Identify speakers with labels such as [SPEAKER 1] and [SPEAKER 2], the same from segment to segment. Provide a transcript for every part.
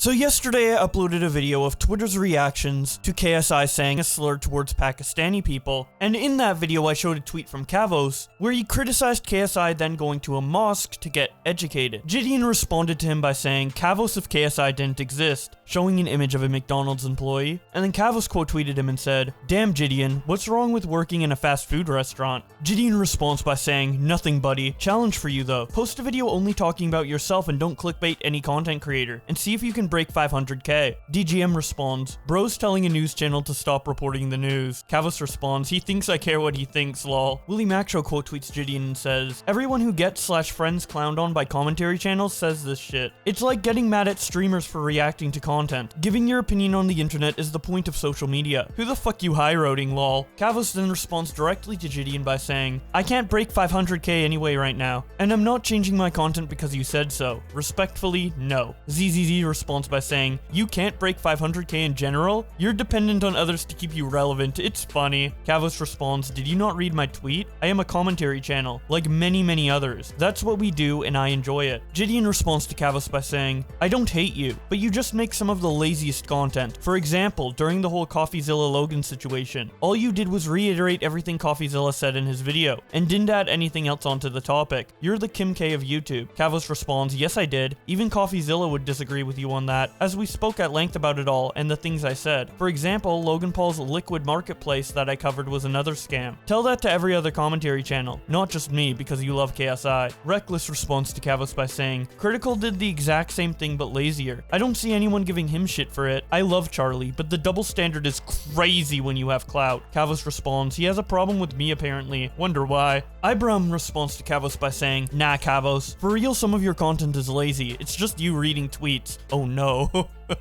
[SPEAKER 1] So yesterday I uploaded a video of Twitter's reactions to KSI saying a slur towards Pakistani people, and in that video I showed a tweet from Kavos where he criticized KSI then going to a mosque to get educated. JiDion responded to him by saying Kavos if KSI didn't exist, showing an image of a McDonald's employee, and then Kavos quote tweeted him and said, "Damn JiDion, what's wrong with working in a fast food restaurant?" JiDion responds by saying, "Nothing buddy, challenge for you though, post a video only talking about yourself and don't clickbait any content creator, and see if you can break 500k. DGM responds, "Bro's telling a news channel to stop reporting the news." Kavos responds, "He thinks I care what he thinks, lol." Willie Macshow quote tweets JiDion and says, "Everyone who gets / friends clowned on by commentary channels says this shit. It's like getting mad at streamers for reacting to content. Giving your opinion on the internet is the point of social media. Who the fuck you high-roading, lol." Kavos then responds directly to JiDion by saying, "I can't break 500k anyway right now, and I'm not changing my content because you said so. Respectfully, no." ZZZ responds by saying, "You can't break 500k in general? You're dependent on others to keep you relevant. It's funny." Kavos responds, "Did you not read my tweet? I am a commentary channel, like many others. That's what we do and I enjoy it." JiDion responds to Kavos by saying, "I don't hate you, but you just make some of the laziest content. For example, during the whole CoffeeZilla Logan situation, all you did was reiterate everything CoffeeZilla said in his video, and didn't add anything else onto the topic. You're the Kim K of YouTube." Kavos responds, "Yes I did. Even CoffeeZilla would disagree with you on that, as we spoke at length about it all and the things I said. For example, Logan Paul's liquid marketplace that I covered was another scam. Tell that to every other commentary channel, not just me because you love KSI." Reckless responds to Kavos by saying, "Critical did the exact same thing but lazier. I don't see anyone giving him shit for it. I love Charlie, but the double standard is crazy when you have clout." Kavos responds, "He has a problem with me apparently. Wonder why." Ibram responds to Kavos by saying, "Nah Kavos, for real some of your content is lazy. It's just you reading tweets." Oh no.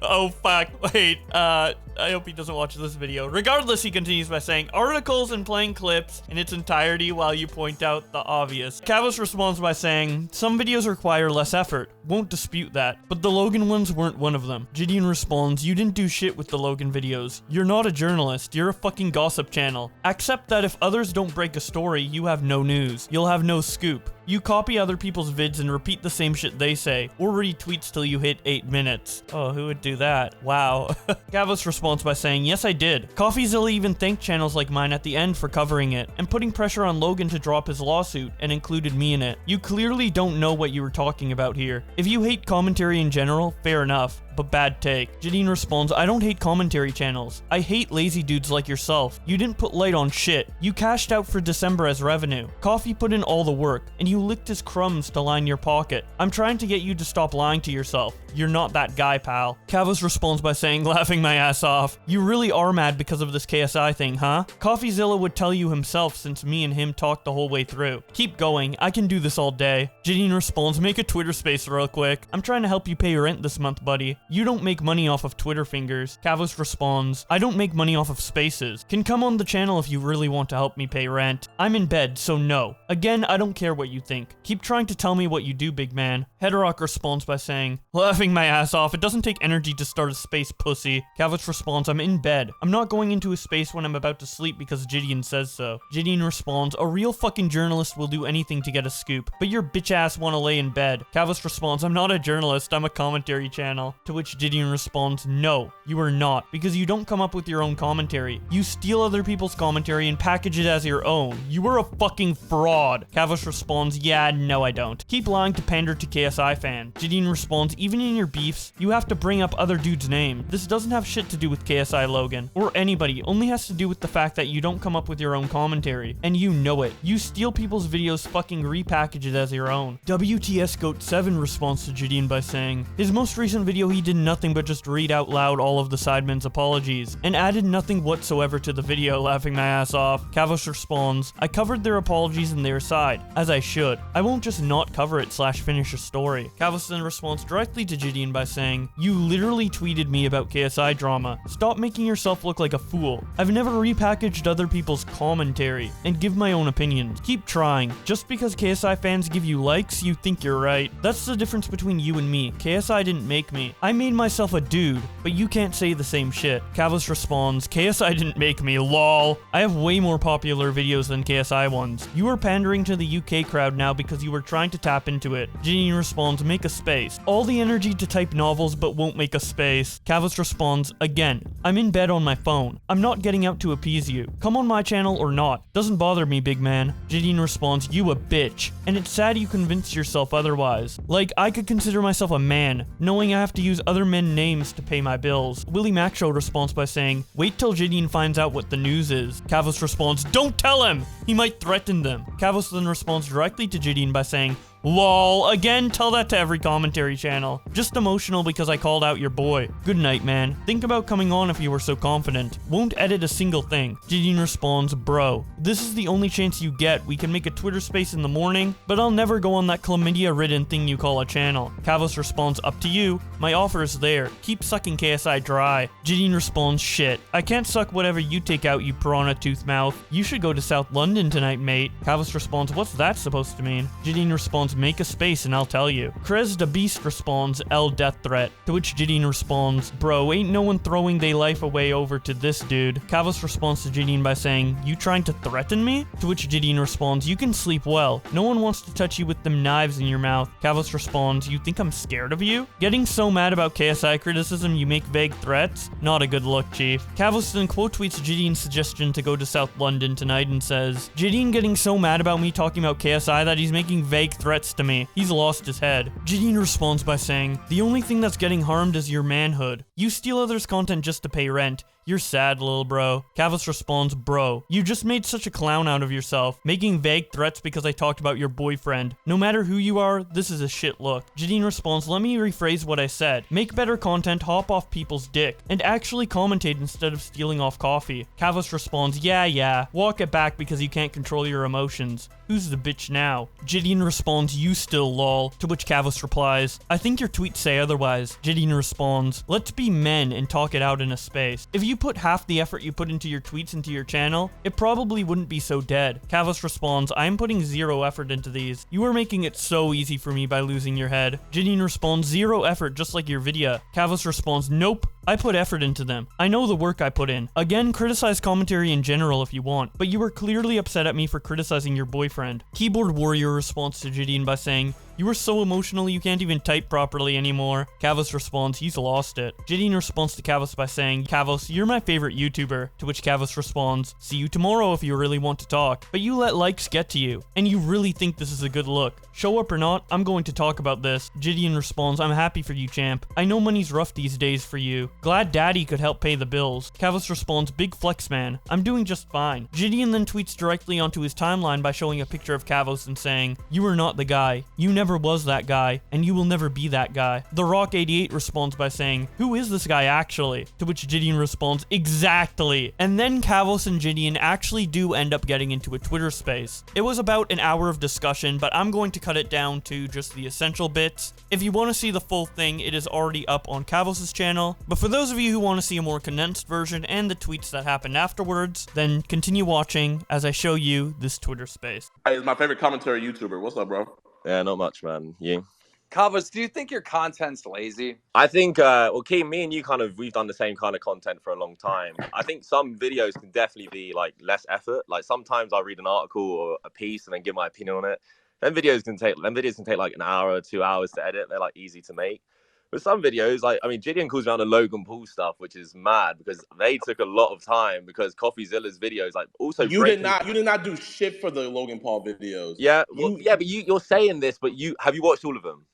[SPEAKER 1] Oh fuck, wait, I hope he doesn't watch this video. Regardless, he continues by saying, "Articles and playing clips in its entirety while you point out the obvious." Kavos responds by saying, "Some videos require less effort. Won't dispute that, but the Logan ones weren't one of them." JiDion responds, "You didn't do shit with the Logan videos. You're not a journalist, you're a fucking gossip channel. Accept that if others don't break a story, you have no news. You'll have no scoop. You copy other people's vids and repeat the same shit they say, or retweets till you hit 8 minutes. Oh, who would do that? Wow. Kavos responds by saying, "Yes, I did. CoffeeZilla even thanked channels like mine at the end for covering it, and putting pressure on Logan to drop his lawsuit, and included me in it. You clearly don't know what you were talking about here. If you hate commentary in general, fair enough, but bad take." JiDion responds, "I don't hate commentary channels. I hate lazy dudes like yourself. You didn't put light on shit. You cashed out for December as revenue. Coffee put in all the work, and you licked his crumbs to line your pocket. I'm trying to get you to stop lying to yourself. You're not that guy, pal." Kavos responds by saying, laughing my ass off, "You really are mad because of this KSI thing, huh? CoffeeZilla would tell you himself since me and him talked the whole way through. Keep going, I can do this all day." JiDion responds, "Make a Twitter space real quick. I'm trying to help you pay your rent this month, buddy. You don't make money off of Twitter fingers." Kavos responds, "I don't make money off of spaces. Can come on the channel if you really want to help me pay rent. I'm in bed, so no. Again, I don't care what you think. Keep trying to tell me what you do, big man." Headrock responds by saying, laughing my ass off, "It doesn't take energy to start a space, pussy." Kavos responds, "I'm in bed. I'm not going into a space when I'm about to sleep because JiDion says so." JiDion responds, "A real fucking journalist will do anything to get a scoop, but your bitch ass wanna lay in bed." Kavos responds, "I'm not a journalist, I'm a commentary channel." To which JiDion responds, "No, you are not, because you don't come up with your own commentary. You steal other people's commentary and package it as your own. You are a fucking fraud." Kavos responds, "Yeah, no I don't. Keep lying to pander to KSI fan." JiDion responds, "Even in your beefs, you have to bring up other dudes' name. This doesn't have shit to do with KSI Logan, or anybody, only has to do with the fact that you don't come up with your own commentary, and you know it. You steal people's videos, fucking repackage it as your own." WTS Goat 7 responds to JiDion by saying, "His most recent video he did nothing but just read out loud all of the Sidemen's apologies, and added nothing whatsoever to the video," laughing my ass off. Kavos responds, "I covered their apologies and their side, as I should. I won't just not cover it / finish a story." Kavos then responds directly to JiDion by saying, "You literally tweeted me about KSI drama. Stop making yourself look like a fool. I've never repackaged other people's commentary, and give my own opinions. Keep trying. Just because KSI fans give you likes, you think you're right. That's the difference between you and me. KSI didn't make me. I made myself a dude, but you can't say the same shit. Kavos responds, KSI didn't make me, lol. I have way more popular videos than KSI ones. You are pandering to the UK crowd now because you were trying to tap into it. JiDion responds, make a space. All the energy to type novels but won't make a space. Kavos responds, again, I'm in bed on my phone. I'm not getting out to appease you. Come on my channel or not. Doesn't bother me, big man. JiDion responds, you a bitch. And it's sad you convinced yourself otherwise. Like, I could consider myself a man, knowing I have to use other men names to pay my bills. Willie Macho responds by saying, wait till JiDion finds out what the news is. Kavos responds, don't tell him! He might threaten them. Kavos then responds directly to JiDion by saying, lol, again, tell that to every commentary channel. Just emotional because I called out your boy. Good night, man. Think about coming on if you were so confident. Won't edit a single thing. JiDion responds, bro, this is the only chance you get. We can make a Twitter space in the morning, but I'll never go on that chlamydia-ridden thing you call a channel. Kavos responds, up to you. My offer is there. Keep sucking KSI dry. JiDion responds, shit. I can't suck whatever you take out, you piranha tooth mouth. You should go to South London tonight, mate. Kavos responds, what's that supposed to mean? JiDion responds, make a space and I'll tell you. Krez the Beast responds, L death threat. To which JiDion responds, bro, ain't no one throwing they life away over to this dude. Kavos responds to JiDion by saying, you trying to threaten me? To which JiDion responds, you can sleep well. No one wants to touch you with them knives in your mouth. Kavos responds, you think I'm scared of you? Getting so mad about KSI criticism you make vague threats? Not a good look, chief. Kavos then quote tweets JiDion's suggestion to go to South London tonight and says, JiDion getting so mad about me talking about KSI that he's making vague threats to me. He's lost his head. JiDion responds by saying, the only thing that's getting harmed is your manhood. You steal others' content just to pay rent. You're sad, little bro. Kavos responds, bro, you just made such a clown out of yourself, making vague threats because I talked about your boyfriend. No matter who you are, this is a shit look. JiDion responds, let me rephrase what I said. Make better content, hop off people's dick, and actually commentate instead of stealing off coffee. Kavos responds, yeah, walk it back because you can't control your emotions. Who's the bitch now? JiDion responds, you still lol. To which Kavos replies, I think your tweets say otherwise. JiDion responds, let's be men and talk it out in a space. If you put half the effort you put into your tweets into your channel, it probably wouldn't be so dead. Kavos responds, I'm putting zero effort into these. You are making it so easy for me by losing your head. JiDion responds, zero effort just like your video. Kavos responds, nope. I put effort into them. I know the work I put in. Again, criticize commentary in general if you want, but you were clearly upset at me for criticizing your boyfriend. Keyboard Warrior responds to JiDion by saying, you were so emotional you can't even type properly anymore. Kavos responds, he's lost it. JiDion responds to Kavos by saying, Kavos, you're my favorite YouTuber. To which Kavos responds, see you tomorrow if you really want to talk. But you let likes get to you, and you really think this is a good look. Show up or not, I'm going to talk about this. JiDion responds, I'm happy for you, champ. I know money's rough these days for you. Glad daddy could help pay the bills. Kavos responds, big flex man. I'm doing just fine. JiDion then tweets directly onto his timeline by showing a picture of Kavos and saying, you are not the guy. You never was that guy, and you will never be that guy. The Rock 88 responds by saying, who is this guy actually? To which JiDion responds, exactly. And then Kavos and JiDion actually do end up getting into a Twitter space. It was about an hour of discussion, but I'm going to cut it down to just the essential bits. If you want to see the full thing, it is already up on Kavos' channel. But for those of you who want to see a more condensed version and the tweets that happened afterwards, then continue watching as I show you this Twitter space.
[SPEAKER 2] Hey, it's my favorite commentary YouTuber. What's up, bro?
[SPEAKER 3] Yeah, not much, man. You?
[SPEAKER 4] Kavos, do you think your content's lazy?
[SPEAKER 3] I think, well, Keem, me and you we've done the same kind of content for a long time. I think some videos can definitely be, like, less effort. Like, sometimes I read an article or a piece and then give my opinion on it. Them videos can take, like, an hour or 2 hours to edit. They're, like, easy to make. But some videos, like, I mean, JiDion calls me on the Logan Paul stuff, which is mad because they took a lot of time because CoffeeZilla's videos, like, also
[SPEAKER 2] you did not do shit for the Logan Paul videos.
[SPEAKER 3] Yeah, well, yeah, but you're saying this, but have you watched all of them?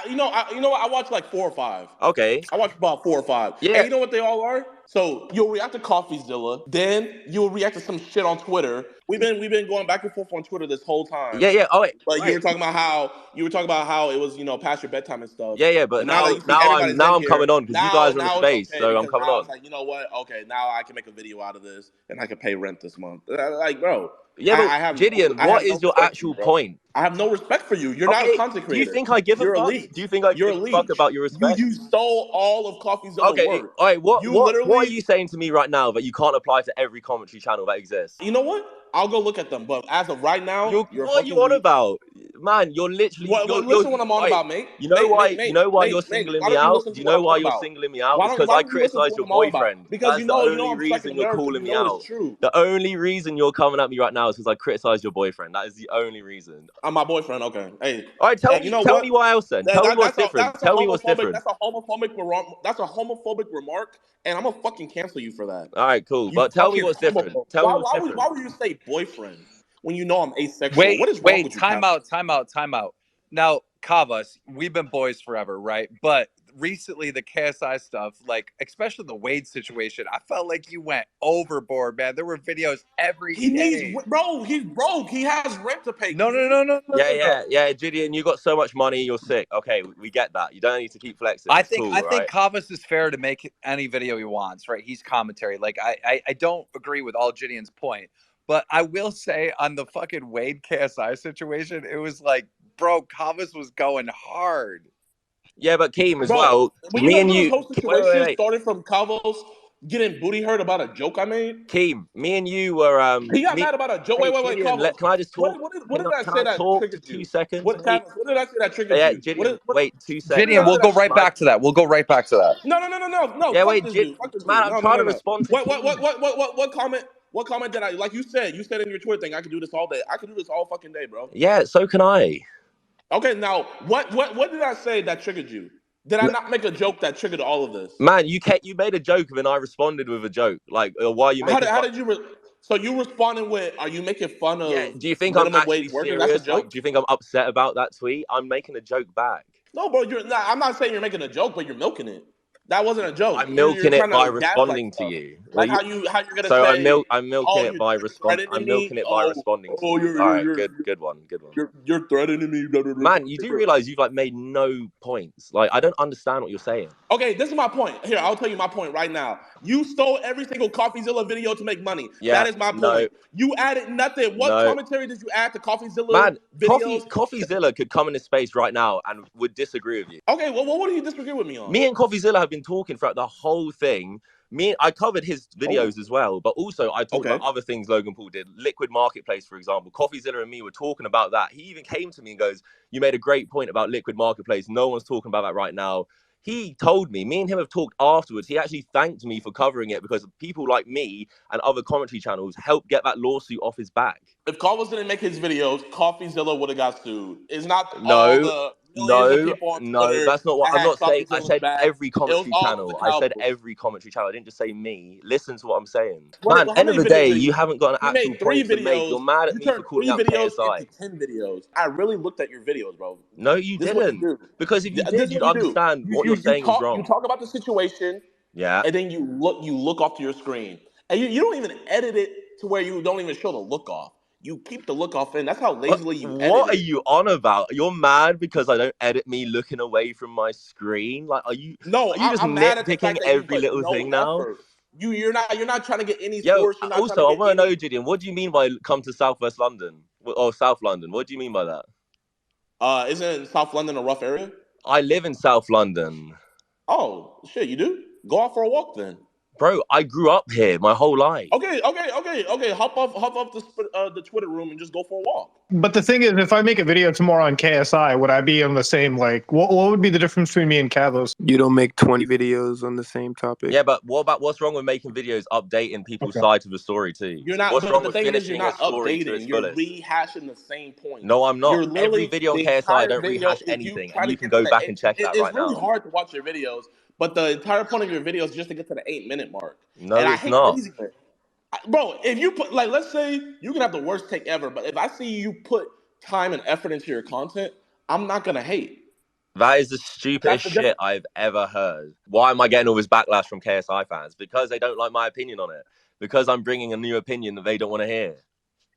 [SPEAKER 2] You know what? I watched like 4 or 5.
[SPEAKER 3] Okay.
[SPEAKER 2] I watched about 4 or 5.
[SPEAKER 3] Yeah.
[SPEAKER 2] And you know what they all are? So you'll react to CoffeeZilla, then you'll react to some shit on Twitter. We've been going back and forth on Twitter this whole time.
[SPEAKER 3] Yeah. Oh, wait.
[SPEAKER 2] But you were talking about how it was, past your bedtime and stuff.
[SPEAKER 3] Yeah. But now I'm coming on because you guys are in space,
[SPEAKER 2] okay,
[SPEAKER 3] so I'm coming on.
[SPEAKER 2] It's like, you know what? Okay, now I can make a video out of this and I can pay rent this month. Like, bro.
[SPEAKER 3] Yeah, but JiDion, what is your actual point?
[SPEAKER 2] I have no respect for you. You're not a content creator.
[SPEAKER 3] Do you think I give a fuck? Do you think I give a fuck about your respect?
[SPEAKER 2] You stole all of CoffeeZilla's work.
[SPEAKER 3] All right, what are you saying to me right now that you can't apply to every commentary channel that exists?
[SPEAKER 2] You know what? I'll go look at them, but as of right now,
[SPEAKER 3] what are you on about? man, you're literally.
[SPEAKER 2] Listen what I'm on about, mate.
[SPEAKER 3] You know why? You know why you're
[SPEAKER 2] Mate,
[SPEAKER 3] singling
[SPEAKER 2] why
[SPEAKER 3] me
[SPEAKER 2] don't you
[SPEAKER 3] out?
[SPEAKER 2] listen
[SPEAKER 3] Do
[SPEAKER 2] to
[SPEAKER 3] you
[SPEAKER 2] what
[SPEAKER 3] know
[SPEAKER 2] I'm
[SPEAKER 3] why
[SPEAKER 2] on
[SPEAKER 3] you're
[SPEAKER 2] about?
[SPEAKER 3] singling me out?
[SPEAKER 2] Why
[SPEAKER 3] Because
[SPEAKER 2] don't
[SPEAKER 3] I
[SPEAKER 2] you listen to
[SPEAKER 3] criticized
[SPEAKER 2] what
[SPEAKER 3] your
[SPEAKER 2] I'm on about?
[SPEAKER 3] boyfriend.
[SPEAKER 2] Because
[SPEAKER 3] That's the only
[SPEAKER 2] I'm
[SPEAKER 3] reason
[SPEAKER 2] sucking
[SPEAKER 3] you're
[SPEAKER 2] nerve because
[SPEAKER 3] calling
[SPEAKER 2] you
[SPEAKER 3] me
[SPEAKER 2] know
[SPEAKER 3] out.
[SPEAKER 2] it's true.
[SPEAKER 3] The only reason you're coming at me right now is because I criticized your boyfriend. That is the only reason.
[SPEAKER 2] I'm my boyfriend. Okay. Hey.
[SPEAKER 3] All right,
[SPEAKER 2] Hey, you know
[SPEAKER 3] tell
[SPEAKER 2] what?
[SPEAKER 3] me why else then. Tell me what's different.
[SPEAKER 2] That's a
[SPEAKER 3] Tell me what's
[SPEAKER 2] homophobic.
[SPEAKER 3] different.
[SPEAKER 2] That's a homophobic remark, and I'm gonna fucking cancel you for that.
[SPEAKER 3] All right, cool.
[SPEAKER 2] You
[SPEAKER 3] But tell me
[SPEAKER 2] fucking
[SPEAKER 3] what's different.
[SPEAKER 2] homophobe.
[SPEAKER 3] Tell me what's different.
[SPEAKER 2] Why would you say boyfriend when you know I'm asexual? What is wrong
[SPEAKER 4] Wait,
[SPEAKER 2] with you,
[SPEAKER 4] time
[SPEAKER 2] Kavos?
[SPEAKER 4] out. Now, Kavos, we've been boys forever, right? But recently, the KSI stuff, like especially the Wade situation, I felt like you went overboard, man. There were videos every
[SPEAKER 2] He needs,
[SPEAKER 4] day.
[SPEAKER 2] bro. He's broke. He has rent to pay.
[SPEAKER 4] No.
[SPEAKER 3] Yeah, JiDion, you got so much money, you're sick. Okay, we get that. You don't need to keep flexing.
[SPEAKER 4] I
[SPEAKER 3] It's
[SPEAKER 4] think
[SPEAKER 3] cool, right?
[SPEAKER 4] Kavos is fair to make any video he wants, right? He's commentary. Like I don't agree with all JiDion's point, but I will say on the fucking Wade KSI situation, it was like, bro, Kavos was going hard.
[SPEAKER 3] Yeah, but Keem as
[SPEAKER 2] Bro,
[SPEAKER 3] well.
[SPEAKER 2] when you
[SPEAKER 3] Me
[SPEAKER 2] know
[SPEAKER 3] and
[SPEAKER 2] this
[SPEAKER 3] you.
[SPEAKER 2] whole
[SPEAKER 3] Wait,
[SPEAKER 2] situation
[SPEAKER 3] wait.
[SPEAKER 2] started from Kavos getting booty hurt about a joke I made.
[SPEAKER 3] Keem, me and you were
[SPEAKER 2] He got
[SPEAKER 3] me.
[SPEAKER 2] mad about a joke.
[SPEAKER 3] Hey,
[SPEAKER 2] Wait,
[SPEAKER 3] JiDion,
[SPEAKER 2] Kavos.
[SPEAKER 3] can I just talk?
[SPEAKER 2] What did I
[SPEAKER 3] Can
[SPEAKER 2] say
[SPEAKER 3] I
[SPEAKER 2] that
[SPEAKER 3] talk for
[SPEAKER 2] triggered
[SPEAKER 3] 2
[SPEAKER 2] you?
[SPEAKER 3] seconds,
[SPEAKER 2] What,
[SPEAKER 3] mate?
[SPEAKER 2] Kavos, what did I say that triggered
[SPEAKER 3] Yeah,
[SPEAKER 2] you?
[SPEAKER 3] JiDion,
[SPEAKER 2] What
[SPEAKER 3] wait 2
[SPEAKER 2] did
[SPEAKER 3] seconds.
[SPEAKER 2] I
[SPEAKER 4] JiDion,
[SPEAKER 2] say
[SPEAKER 4] we'll go
[SPEAKER 2] that?
[SPEAKER 4] right back to that.
[SPEAKER 2] No.
[SPEAKER 3] Yeah,
[SPEAKER 2] Fuck
[SPEAKER 3] wait,
[SPEAKER 2] this
[SPEAKER 3] JiDion,
[SPEAKER 2] dude. Fuck this
[SPEAKER 3] man,
[SPEAKER 2] dude.
[SPEAKER 3] I'm
[SPEAKER 2] No.
[SPEAKER 3] trying to respond to Keem.
[SPEAKER 2] What comment? What comment did I? Like you said in your Twitter thing, I could do this all day. I could do this all fucking day, bro.
[SPEAKER 3] Yeah, so can I.
[SPEAKER 2] Okay, now what did I say that triggered you? Did I not make a joke that triggered all of this?
[SPEAKER 3] Man, you made a joke and I responded with a joke. Like, why are you making
[SPEAKER 2] How
[SPEAKER 3] fun?
[SPEAKER 2] did you? So you responded with, "Are you making fun
[SPEAKER 3] Yeah,
[SPEAKER 2] of
[SPEAKER 3] do you think I'm
[SPEAKER 2] minimum
[SPEAKER 3] actually
[SPEAKER 2] wage workers?" That's a
[SPEAKER 3] serious? Like,
[SPEAKER 2] joke.
[SPEAKER 3] do you think I'm upset about that tweet? I'm making a joke back.
[SPEAKER 2] No, bro. You're not. I'm not saying you're making a joke, but you're milking it. That wasn't a joke.
[SPEAKER 3] I'm
[SPEAKER 2] You're
[SPEAKER 3] milking
[SPEAKER 2] trying
[SPEAKER 3] it by
[SPEAKER 2] to gaslight
[SPEAKER 3] responding to
[SPEAKER 2] stuff.
[SPEAKER 3] you.
[SPEAKER 2] Like how you're gonna
[SPEAKER 3] So
[SPEAKER 2] say,
[SPEAKER 3] I'm milking
[SPEAKER 2] "Oh,
[SPEAKER 3] it by I'm
[SPEAKER 2] threatening
[SPEAKER 3] milking
[SPEAKER 2] me.
[SPEAKER 3] it by responding to
[SPEAKER 2] Oh,
[SPEAKER 3] you. All right, good one.
[SPEAKER 2] you're threatening me." Blah, blah, blah,
[SPEAKER 3] Man, you
[SPEAKER 2] blah,
[SPEAKER 3] do
[SPEAKER 2] blah.
[SPEAKER 3] realize you've like made no points. Like, I don't understand what you're saying.
[SPEAKER 2] Okay, this is my point. Here, I'll tell you my point right now. You stole every single CoffeeZilla video to make money.
[SPEAKER 3] Yeah,
[SPEAKER 2] That is my
[SPEAKER 3] no,
[SPEAKER 2] point. You added nothing. What
[SPEAKER 3] no.
[SPEAKER 2] commentary did you add to CoffeeZilla
[SPEAKER 3] Man,
[SPEAKER 2] videos?
[SPEAKER 3] CoffeeZilla could come in this space right now and would disagree with you.
[SPEAKER 2] Okay, well, what do you disagree with me on?
[SPEAKER 3] Me and CoffeeZilla have been talking throughout the whole thing. I covered his videos as well, but also I talked about other things Logan Paul did. Liquid Marketplace, for example. CoffeeZilla and me were talking about that. He even came to me and goes, "You made a great point about Liquid Marketplace. No one's talking about that right now." He told me and him have talked afterwards. He actually thanked me for covering it because people like me and other commentary channels helped get that lawsuit off his back.
[SPEAKER 2] If Kavos didn't make his videos, CoffeeZilla would have got sued. It's not all
[SPEAKER 3] No,
[SPEAKER 2] the millions of people on
[SPEAKER 3] no,
[SPEAKER 2] Twitter
[SPEAKER 3] that's not what
[SPEAKER 2] that
[SPEAKER 3] I'm
[SPEAKER 2] had
[SPEAKER 3] not saying. I
[SPEAKER 2] CoffeeZilla's
[SPEAKER 3] said
[SPEAKER 2] back.
[SPEAKER 3] every
[SPEAKER 2] It was
[SPEAKER 3] commentary
[SPEAKER 2] all of the
[SPEAKER 3] channel. I said
[SPEAKER 2] Cowboys.
[SPEAKER 3] every commentary channel. I didn't just say me. Listen to what I'm saying. Man,
[SPEAKER 2] How
[SPEAKER 3] end of
[SPEAKER 2] many
[SPEAKER 3] the day,
[SPEAKER 2] videos did
[SPEAKER 3] you haven't got an
[SPEAKER 2] you
[SPEAKER 3] actual
[SPEAKER 2] made? Three
[SPEAKER 3] point to make.
[SPEAKER 2] videos.
[SPEAKER 3] You're mad at
[SPEAKER 2] You
[SPEAKER 3] me for
[SPEAKER 2] turned
[SPEAKER 3] calling
[SPEAKER 2] three
[SPEAKER 3] out
[SPEAKER 2] videos into
[SPEAKER 3] KSI.
[SPEAKER 2] 10 videos. I really looked at your videos, bro.
[SPEAKER 3] No, you
[SPEAKER 2] This is what you
[SPEAKER 3] didn't.
[SPEAKER 2] do.
[SPEAKER 3] Because if you
[SPEAKER 2] This
[SPEAKER 3] did,
[SPEAKER 2] is
[SPEAKER 3] you'd
[SPEAKER 2] what you do.
[SPEAKER 3] understand what you're saying is
[SPEAKER 2] You
[SPEAKER 3] wrong.
[SPEAKER 2] talk about the situation,
[SPEAKER 3] Yeah.
[SPEAKER 2] and then you look off to your screen, and you don't even edit it to where you don't even show the look off. You keep the look off in. That's how lazily you edit
[SPEAKER 3] What are
[SPEAKER 2] it.
[SPEAKER 3] you on about? You're mad because I don't edit me looking away from my screen? Like,
[SPEAKER 2] No,
[SPEAKER 3] are you just
[SPEAKER 2] I'm mad at the
[SPEAKER 3] nitpicking
[SPEAKER 2] fact that you
[SPEAKER 3] every
[SPEAKER 2] put
[SPEAKER 3] little
[SPEAKER 2] no
[SPEAKER 3] thing now?
[SPEAKER 2] effort. You're not trying to get any
[SPEAKER 3] Yo,
[SPEAKER 2] source. You're not trying to
[SPEAKER 3] also, I
[SPEAKER 2] get
[SPEAKER 3] want to
[SPEAKER 2] any.
[SPEAKER 3] know, JiDion, what do you mean by come to Southwest London or South London? What do you mean by that?
[SPEAKER 2] Isn't South London a rough area?
[SPEAKER 3] I live in South London.
[SPEAKER 2] Oh shit, you do? Go out for a walk then.
[SPEAKER 3] Bro, I grew up here my whole life.
[SPEAKER 2] Okay. Hop off the Twitter room and just go for a walk.
[SPEAKER 5] But the thing is, if I make a video tomorrow on KSI, would I be on the same, like, what would be the difference between me and Kavos?
[SPEAKER 6] You don't make 20 videos on the same topic.
[SPEAKER 3] Yeah, but what's wrong with making videos updating people's sides of the story too?
[SPEAKER 2] You're not.
[SPEAKER 3] What's
[SPEAKER 2] But
[SPEAKER 3] wrong
[SPEAKER 2] the
[SPEAKER 3] with
[SPEAKER 2] thing is, you're
[SPEAKER 3] finishing a
[SPEAKER 2] not
[SPEAKER 3] story to its
[SPEAKER 2] updating. You're
[SPEAKER 3] fullest?
[SPEAKER 2] rehashing the same point.
[SPEAKER 3] No, I'm not.
[SPEAKER 2] You're
[SPEAKER 3] Every
[SPEAKER 2] literally
[SPEAKER 3] video on
[SPEAKER 2] the
[SPEAKER 3] KSI, I
[SPEAKER 2] entire
[SPEAKER 3] don't
[SPEAKER 2] video
[SPEAKER 3] rehash
[SPEAKER 2] is you
[SPEAKER 3] anything, and
[SPEAKER 2] trying to
[SPEAKER 3] you can
[SPEAKER 2] get to
[SPEAKER 3] go
[SPEAKER 2] the
[SPEAKER 3] back
[SPEAKER 2] eight.
[SPEAKER 3] and check that
[SPEAKER 2] It's
[SPEAKER 3] right
[SPEAKER 2] really
[SPEAKER 3] now.
[SPEAKER 2] hard to watch your videos, but the entire point of your videos is just to get to the 8-minute mark.
[SPEAKER 3] No,
[SPEAKER 2] And I
[SPEAKER 3] it's
[SPEAKER 2] hate
[SPEAKER 3] not.
[SPEAKER 2] laziness. Bro, if you put, like, let's say you can have the worst take ever, but if I see you put time and effort into your content, I'm not gonna hate.
[SPEAKER 3] That is the stupidest
[SPEAKER 2] That's the
[SPEAKER 3] shit
[SPEAKER 2] difference.
[SPEAKER 3] I've ever heard. Why am I getting all this backlash from KSI fans? Because they don't like my opinion on it. Because I'm bringing a new opinion that they don't want to hear.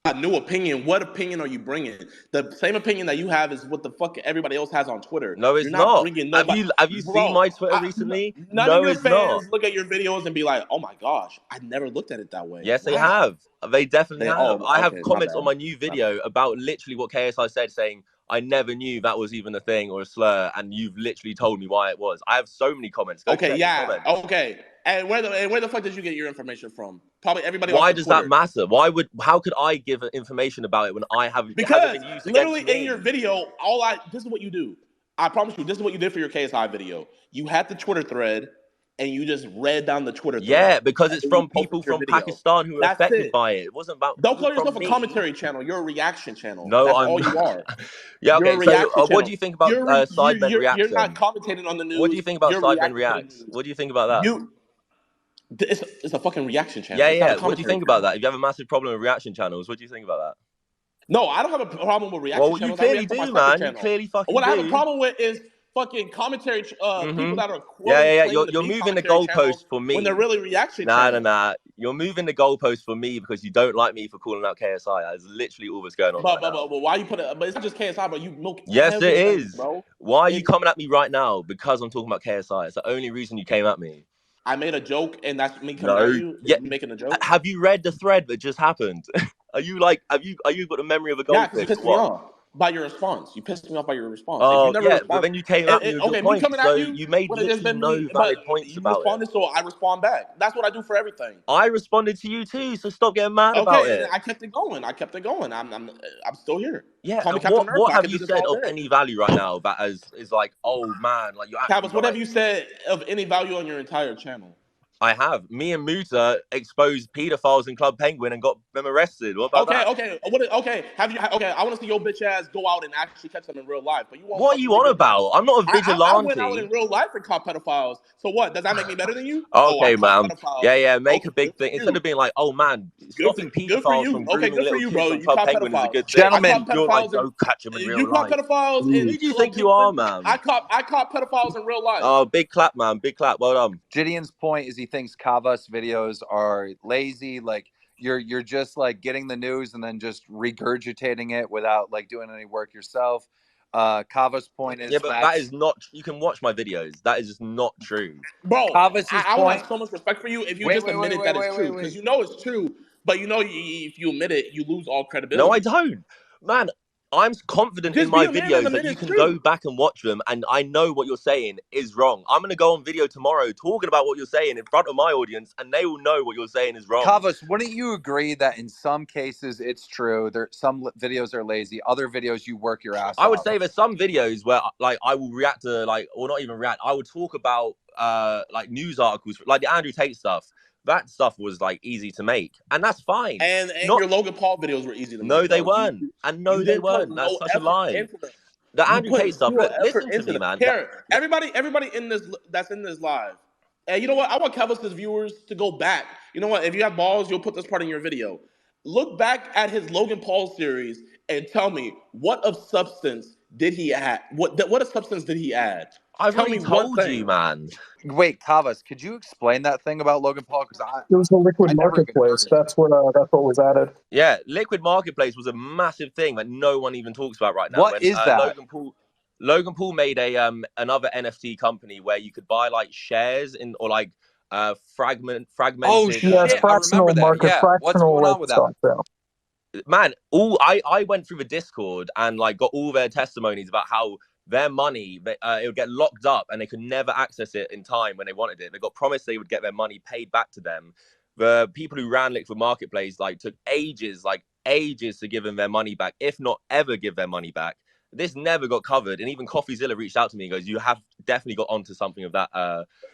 [SPEAKER 2] A new opinion. What opinion are you bringing? The same opinion that you have is what the fuck everybody else has on Twitter.
[SPEAKER 3] No, it's
[SPEAKER 2] You're not
[SPEAKER 3] not.
[SPEAKER 2] bringing
[SPEAKER 3] Have
[SPEAKER 2] nobody.
[SPEAKER 3] you seen my Twitter recently?
[SPEAKER 2] None of
[SPEAKER 3] No,
[SPEAKER 2] your
[SPEAKER 3] it's not.
[SPEAKER 2] fans look at your videos and be like, "Oh my gosh, I never looked at it that way."
[SPEAKER 3] Yes, they
[SPEAKER 2] Wow.
[SPEAKER 3] have. They definitely have. I have
[SPEAKER 2] Okay,
[SPEAKER 3] comments on my new video about literally what KSI said, saying, I never knew that was even a thing or a slur, and you've literally told me why it was. I have so many comments. Go check the comments.
[SPEAKER 2] Okay. And where the fuck did you get your information from? Probably everybody.
[SPEAKER 3] Why
[SPEAKER 2] off
[SPEAKER 3] does
[SPEAKER 2] Twitter.
[SPEAKER 3] that matter? How could I give information about it when I have it
[SPEAKER 2] Because
[SPEAKER 3] hasn't been used
[SPEAKER 2] literally
[SPEAKER 3] against me?
[SPEAKER 2] in your video, this is what you do. I promise you, this is what you did for your KSI video. You had the Twitter thread, and you just read down the Twitter thread.
[SPEAKER 3] Yeah, because
[SPEAKER 2] and
[SPEAKER 3] it's
[SPEAKER 2] then you
[SPEAKER 3] from
[SPEAKER 2] posted
[SPEAKER 3] people
[SPEAKER 2] your
[SPEAKER 3] from
[SPEAKER 2] video.
[SPEAKER 3] Pakistan who were
[SPEAKER 2] That's
[SPEAKER 3] affected
[SPEAKER 2] it.
[SPEAKER 3] by it. It wasn't
[SPEAKER 2] Don't call
[SPEAKER 3] from
[SPEAKER 2] yourself a
[SPEAKER 3] me.
[SPEAKER 2] commentary channel. You're a reaction channel.
[SPEAKER 3] No,
[SPEAKER 2] That's
[SPEAKER 3] I'm
[SPEAKER 2] all you are.
[SPEAKER 3] Yeah,
[SPEAKER 2] You're
[SPEAKER 3] okay.
[SPEAKER 2] a
[SPEAKER 3] So,
[SPEAKER 2] reaction
[SPEAKER 3] what
[SPEAKER 2] channel.
[SPEAKER 3] do you think about Sidemen
[SPEAKER 2] You're
[SPEAKER 3] Reacts?
[SPEAKER 2] not commentating on the news.
[SPEAKER 3] What do you think about
[SPEAKER 2] You're
[SPEAKER 3] Sidemen
[SPEAKER 2] reacting to the
[SPEAKER 3] Reacts?
[SPEAKER 2] news.
[SPEAKER 3] What do you think about that?
[SPEAKER 2] It's a fucking reaction channel.
[SPEAKER 3] Yeah,
[SPEAKER 2] It's not a
[SPEAKER 3] yeah. What do you
[SPEAKER 2] commentary
[SPEAKER 3] think about
[SPEAKER 2] channel.
[SPEAKER 3] that? If you have a massive problem with reaction channels, what do you think about that?
[SPEAKER 2] No, I don't have a problem with reaction
[SPEAKER 3] Well, you
[SPEAKER 2] channels.
[SPEAKER 3] clearly
[SPEAKER 2] I react on my
[SPEAKER 3] do,
[SPEAKER 2] second
[SPEAKER 3] man. You
[SPEAKER 2] channel.
[SPEAKER 3] clearly fucking
[SPEAKER 2] What
[SPEAKER 3] do.
[SPEAKER 2] I have a problem with is fucking commentary. People that are
[SPEAKER 3] Yeah.
[SPEAKER 2] claiming
[SPEAKER 3] You're
[SPEAKER 2] to be
[SPEAKER 3] moving the
[SPEAKER 2] commentary channels
[SPEAKER 3] goalposts for me.
[SPEAKER 2] when they're really reaction
[SPEAKER 3] Nah.
[SPEAKER 2] channels.
[SPEAKER 3] You're moving the goalposts for me because you don't like me for calling out KSI. That's literally all that's going on right now.
[SPEAKER 2] But why you put it? But it's not just KSI, but you milk.
[SPEAKER 3] Yes, it
[SPEAKER 2] everything,
[SPEAKER 3] is.
[SPEAKER 2] bro.
[SPEAKER 3] Why are you coming at me right now? Because I'm talking about KSI. It's the only reason you came at me.
[SPEAKER 2] I made a joke, and that's me coming
[SPEAKER 3] No.
[SPEAKER 2] at you.
[SPEAKER 3] Yeah.
[SPEAKER 2] Me making a joke.
[SPEAKER 3] Have you read the thread that just happened? Are you got the memory of a
[SPEAKER 2] Yeah, because you
[SPEAKER 3] goldfish?
[SPEAKER 2] pissed me off by your response. You pissed me off by your response. If
[SPEAKER 3] Oh,
[SPEAKER 2] you never
[SPEAKER 3] yeah,
[SPEAKER 2] respond,
[SPEAKER 3] but then you came at me with your
[SPEAKER 2] okay, me
[SPEAKER 3] points,
[SPEAKER 2] coming
[SPEAKER 3] so
[SPEAKER 2] at you
[SPEAKER 3] you made
[SPEAKER 2] would have just
[SPEAKER 3] literally
[SPEAKER 2] been
[SPEAKER 3] no
[SPEAKER 2] me. But
[SPEAKER 3] valid points
[SPEAKER 2] you
[SPEAKER 3] about it.
[SPEAKER 2] responded, so I respond back. That's what I do for everything.
[SPEAKER 3] I responded to you too, so stop getting mad about
[SPEAKER 2] Okay,
[SPEAKER 3] it.
[SPEAKER 2] and I kept it going. I'm still here.
[SPEAKER 3] Yeah,
[SPEAKER 2] Call me
[SPEAKER 3] and
[SPEAKER 2] Captain America.
[SPEAKER 3] what
[SPEAKER 2] I
[SPEAKER 3] have
[SPEAKER 2] can
[SPEAKER 3] you
[SPEAKER 2] do this
[SPEAKER 3] said
[SPEAKER 2] all
[SPEAKER 3] of
[SPEAKER 2] day.
[SPEAKER 3] any value right now that is like, oh man, like you're actually
[SPEAKER 2] Kavos, what have
[SPEAKER 3] right.
[SPEAKER 2] you said of any value on your entire channel?
[SPEAKER 3] I have. Me and Muta exposed pedophiles in Club Penguin and got them arrested. What about that?
[SPEAKER 2] Okay. I want to see your bitch ass go out and actually catch them in real life. But you won't.
[SPEAKER 3] What are you on about? I'm not a
[SPEAKER 2] I went out in
[SPEAKER 3] vigilante.
[SPEAKER 2] real life and caught pedophiles. So what? Does that make me better than you? I
[SPEAKER 3] Okay,
[SPEAKER 2] caught
[SPEAKER 3] man.
[SPEAKER 2] pedophiles.
[SPEAKER 3] Yeah, make
[SPEAKER 2] Okay,
[SPEAKER 3] a big
[SPEAKER 2] good for
[SPEAKER 3] thing. Instead
[SPEAKER 2] you.
[SPEAKER 3] of being like, oh man, stopping
[SPEAKER 2] Good for
[SPEAKER 3] pedophiles
[SPEAKER 2] you.
[SPEAKER 3] from
[SPEAKER 2] Okay,
[SPEAKER 3] grooming
[SPEAKER 2] good for
[SPEAKER 3] little
[SPEAKER 2] you,
[SPEAKER 3] kids
[SPEAKER 2] bro.
[SPEAKER 3] on
[SPEAKER 2] You
[SPEAKER 3] Club
[SPEAKER 2] caught
[SPEAKER 3] Penguin is a
[SPEAKER 2] pedophiles.
[SPEAKER 3] good thing.
[SPEAKER 2] I caught
[SPEAKER 3] You're like,
[SPEAKER 2] pedophiles
[SPEAKER 3] go catch them in real
[SPEAKER 2] you caught
[SPEAKER 3] life.
[SPEAKER 2] pedophiles in
[SPEAKER 3] Who do you
[SPEAKER 2] Club
[SPEAKER 3] think you are,
[SPEAKER 2] Penguin.
[SPEAKER 3] man?
[SPEAKER 2] I caught pedophiles in real life.
[SPEAKER 3] Oh, big clap, man. Big clap. Well done.
[SPEAKER 4] JiDion's point is he thinks Kavos videos are lazy. Like you're just like getting the news and then just regurgitating it without like doing any work yourself. Kavos' point is
[SPEAKER 3] but that is not. You can watch my videos. That is just not true.
[SPEAKER 2] Bro,
[SPEAKER 4] Kavos'
[SPEAKER 2] I would have
[SPEAKER 4] point.
[SPEAKER 2] so much respect for you if you
[SPEAKER 4] Wait,
[SPEAKER 2] just
[SPEAKER 4] wait,
[SPEAKER 2] admitted
[SPEAKER 4] wait,
[SPEAKER 2] that it's
[SPEAKER 4] wait,
[SPEAKER 2] true.
[SPEAKER 4] wait,
[SPEAKER 2] Because
[SPEAKER 4] wait.
[SPEAKER 2] you know it's true, but you know if you admit it, you lose all credibility.
[SPEAKER 3] No, I don't, man. I'm confident in
[SPEAKER 2] Just be
[SPEAKER 3] my
[SPEAKER 2] a man and
[SPEAKER 3] videos
[SPEAKER 2] admit
[SPEAKER 3] that you
[SPEAKER 2] it's
[SPEAKER 3] can
[SPEAKER 2] true.
[SPEAKER 3] go back and watch them, and I know what you're saying is wrong. I'm gonna go on video tomorrow talking about what you're saying in front of my audience, and they will know what you're saying is wrong.
[SPEAKER 4] Kavos, wouldn't you agree that in some cases it's true? Some videos are lazy. Other videos you work your ass off.
[SPEAKER 3] I would say there's some videos where like I will react to or not even react. I would talk about like news articles, like the Andrew Tate stuff. That stuff was like easy to make, and that's fine.
[SPEAKER 2] And your Logan Paul videos were easy to make.
[SPEAKER 3] No, they
[SPEAKER 2] bro.
[SPEAKER 3] weren't. And no, they weren't. That's such a lie.
[SPEAKER 2] Into them.
[SPEAKER 3] The Andrew Tate stuff. Look, listen to me, man.
[SPEAKER 2] Here, everybody in this that's in this live. And you know what? I want Kavos' viewers to go back. You know what? If you have balls, you'll put this part in your video. Look back at his Logan Paul series and tell me what of substance did he add? What of substance did he add?
[SPEAKER 3] I've already told you, man.
[SPEAKER 4] Wait, Kavos, could you explain that thing about Logan Paul? Because
[SPEAKER 5] It was the liquid marketplace. That's what was added.
[SPEAKER 3] Yeah, liquid marketplace was a massive thing that no one even talks about right now.
[SPEAKER 4] What is that?
[SPEAKER 3] Logan Paul made a another NFT company where you could buy like shares in or like fragmented.
[SPEAKER 4] Oh shit! I remember that. Yeah, what's going on with that?
[SPEAKER 3] Man, I went through the Discord and like got all their testimonies about how their money it would get locked up and they could never access it in time when they wanted it. They got promised they would get their money paid back to them. The people who ran Liquid Marketplace like took ages to give them their money back, if not ever give their money back. This never got covered, and even CoffeeZilla reached out to me and goes, "You have definitely got onto something of that,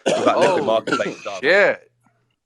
[SPEAKER 3] Liquid Marketplace stuff."
[SPEAKER 4] Shit.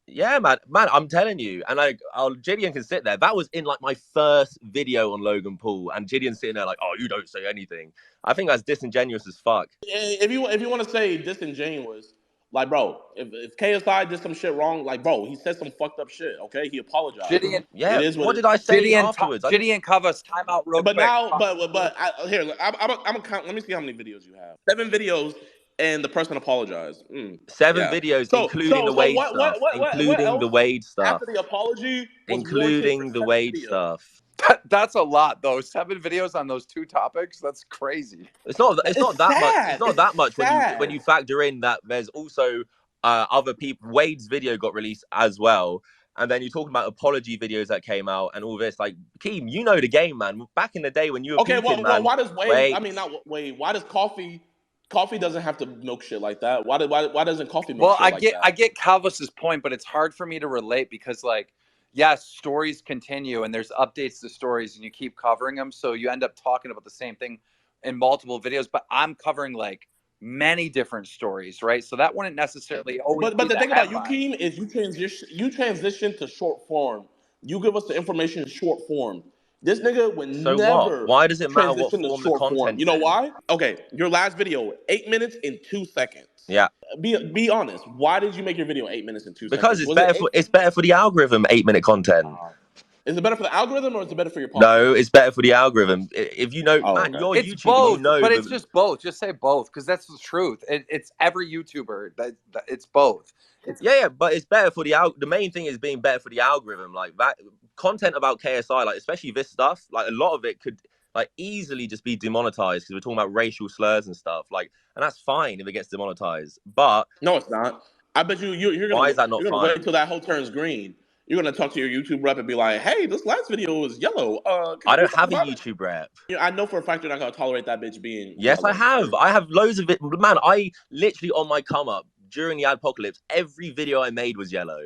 [SPEAKER 3] Yeah, man, I'm telling you, and like, JiDion can sit there. That was in like my first video on Logan Paul, and JiDion's sitting there like, "Oh, you don't say anything." I think that's disingenuous as fuck.
[SPEAKER 2] If you want to say disingenuous, like, bro, if KSI did some shit wrong, like, bro, he said some fucked up shit. Okay, he apologized.
[SPEAKER 4] JiDion,
[SPEAKER 3] yeah. What did I say afterwards?
[SPEAKER 4] JiDion Kavos, time out real quick.
[SPEAKER 2] Here, I'm count. Let me see how many videos you have. 7 videos. And the person apologized.
[SPEAKER 3] 7 videos, including the Wade stuff. Including the Wade stuff.
[SPEAKER 2] After the apology,
[SPEAKER 3] including the Wade stuff.
[SPEAKER 4] That's a lot, though. 7 videos on those 2 topics. That's crazy.
[SPEAKER 3] It's not that much. It's not that much when you factor in that there's also other people. Wade's video got released as well. And then you're talking about apology videos that came out and all this. Like, Keem, you know the game, man. Back in the day when you were
[SPEAKER 2] okay,
[SPEAKER 3] peaking,
[SPEAKER 2] well,
[SPEAKER 3] man,
[SPEAKER 2] why does Wade? I mean, not Wade. Why does Coffee Coffee doesn't have to milk shit like that. Why doesn't coffee milk
[SPEAKER 4] Well,
[SPEAKER 2] shit like that?
[SPEAKER 4] I get Kavos' point, but it's hard for me to relate because, like, yes, stories continue and there's updates to stories and you keep covering them, so you end up talking about the same thing in multiple videos. But I'm covering like many different stories, right? So that wouldn't necessarily always.
[SPEAKER 2] But
[SPEAKER 4] be
[SPEAKER 2] the thing about you,
[SPEAKER 4] headline.
[SPEAKER 2] Keem, is you transition to short form. You give us the information in short form. This nigga would
[SPEAKER 3] So what?
[SPEAKER 2] never
[SPEAKER 3] Why does it matter what
[SPEAKER 2] transition to
[SPEAKER 3] form the
[SPEAKER 2] short form. You
[SPEAKER 3] content's
[SPEAKER 2] know
[SPEAKER 3] in?
[SPEAKER 2] why? Okay, your last video, 8 minutes and 2 seconds.
[SPEAKER 3] Yeah.
[SPEAKER 2] Be honest. Why did you make your video 8 minutes and 2
[SPEAKER 3] Because
[SPEAKER 2] seconds?
[SPEAKER 3] it's
[SPEAKER 2] Was
[SPEAKER 3] better
[SPEAKER 2] it
[SPEAKER 3] for the algorithm. 8-minute content.
[SPEAKER 2] Is it better for the algorithm or is it better for your podcast?
[SPEAKER 3] No, it's better for the algorithm. If you know, man,
[SPEAKER 2] okay.
[SPEAKER 3] you're a
[SPEAKER 4] It's
[SPEAKER 3] YouTuber.
[SPEAKER 4] both,
[SPEAKER 3] You know,
[SPEAKER 4] but it's just both. Just say both because that's the truth. It's every YouTuber that it's both.
[SPEAKER 3] yeah, but it's better for the main thing is being better for the algorithm. Like that content about KSI, like especially this stuff, like a lot of it could like easily just be demonetized because we're talking about racial slurs and stuff. Like, and that's fine if it gets demonetized. But
[SPEAKER 2] No, it's not. I bet you're
[SPEAKER 3] why
[SPEAKER 2] gonna
[SPEAKER 3] is that not
[SPEAKER 2] you're gonna
[SPEAKER 3] fine?
[SPEAKER 2] wait until that whole turns green. You're gonna talk to your YouTube rep and be like, "Hey, this last video was yellow. Can
[SPEAKER 3] I
[SPEAKER 2] you do
[SPEAKER 3] don't
[SPEAKER 2] something
[SPEAKER 3] have a
[SPEAKER 2] about it?"
[SPEAKER 3] YouTube rep.
[SPEAKER 2] I know for a fact you're not gonna tolerate that bitch being
[SPEAKER 3] Yes, I
[SPEAKER 2] yellow.
[SPEAKER 3] have. I have loads of it. Man, I literally on my come up during the apocalypse, every video I made was yellow.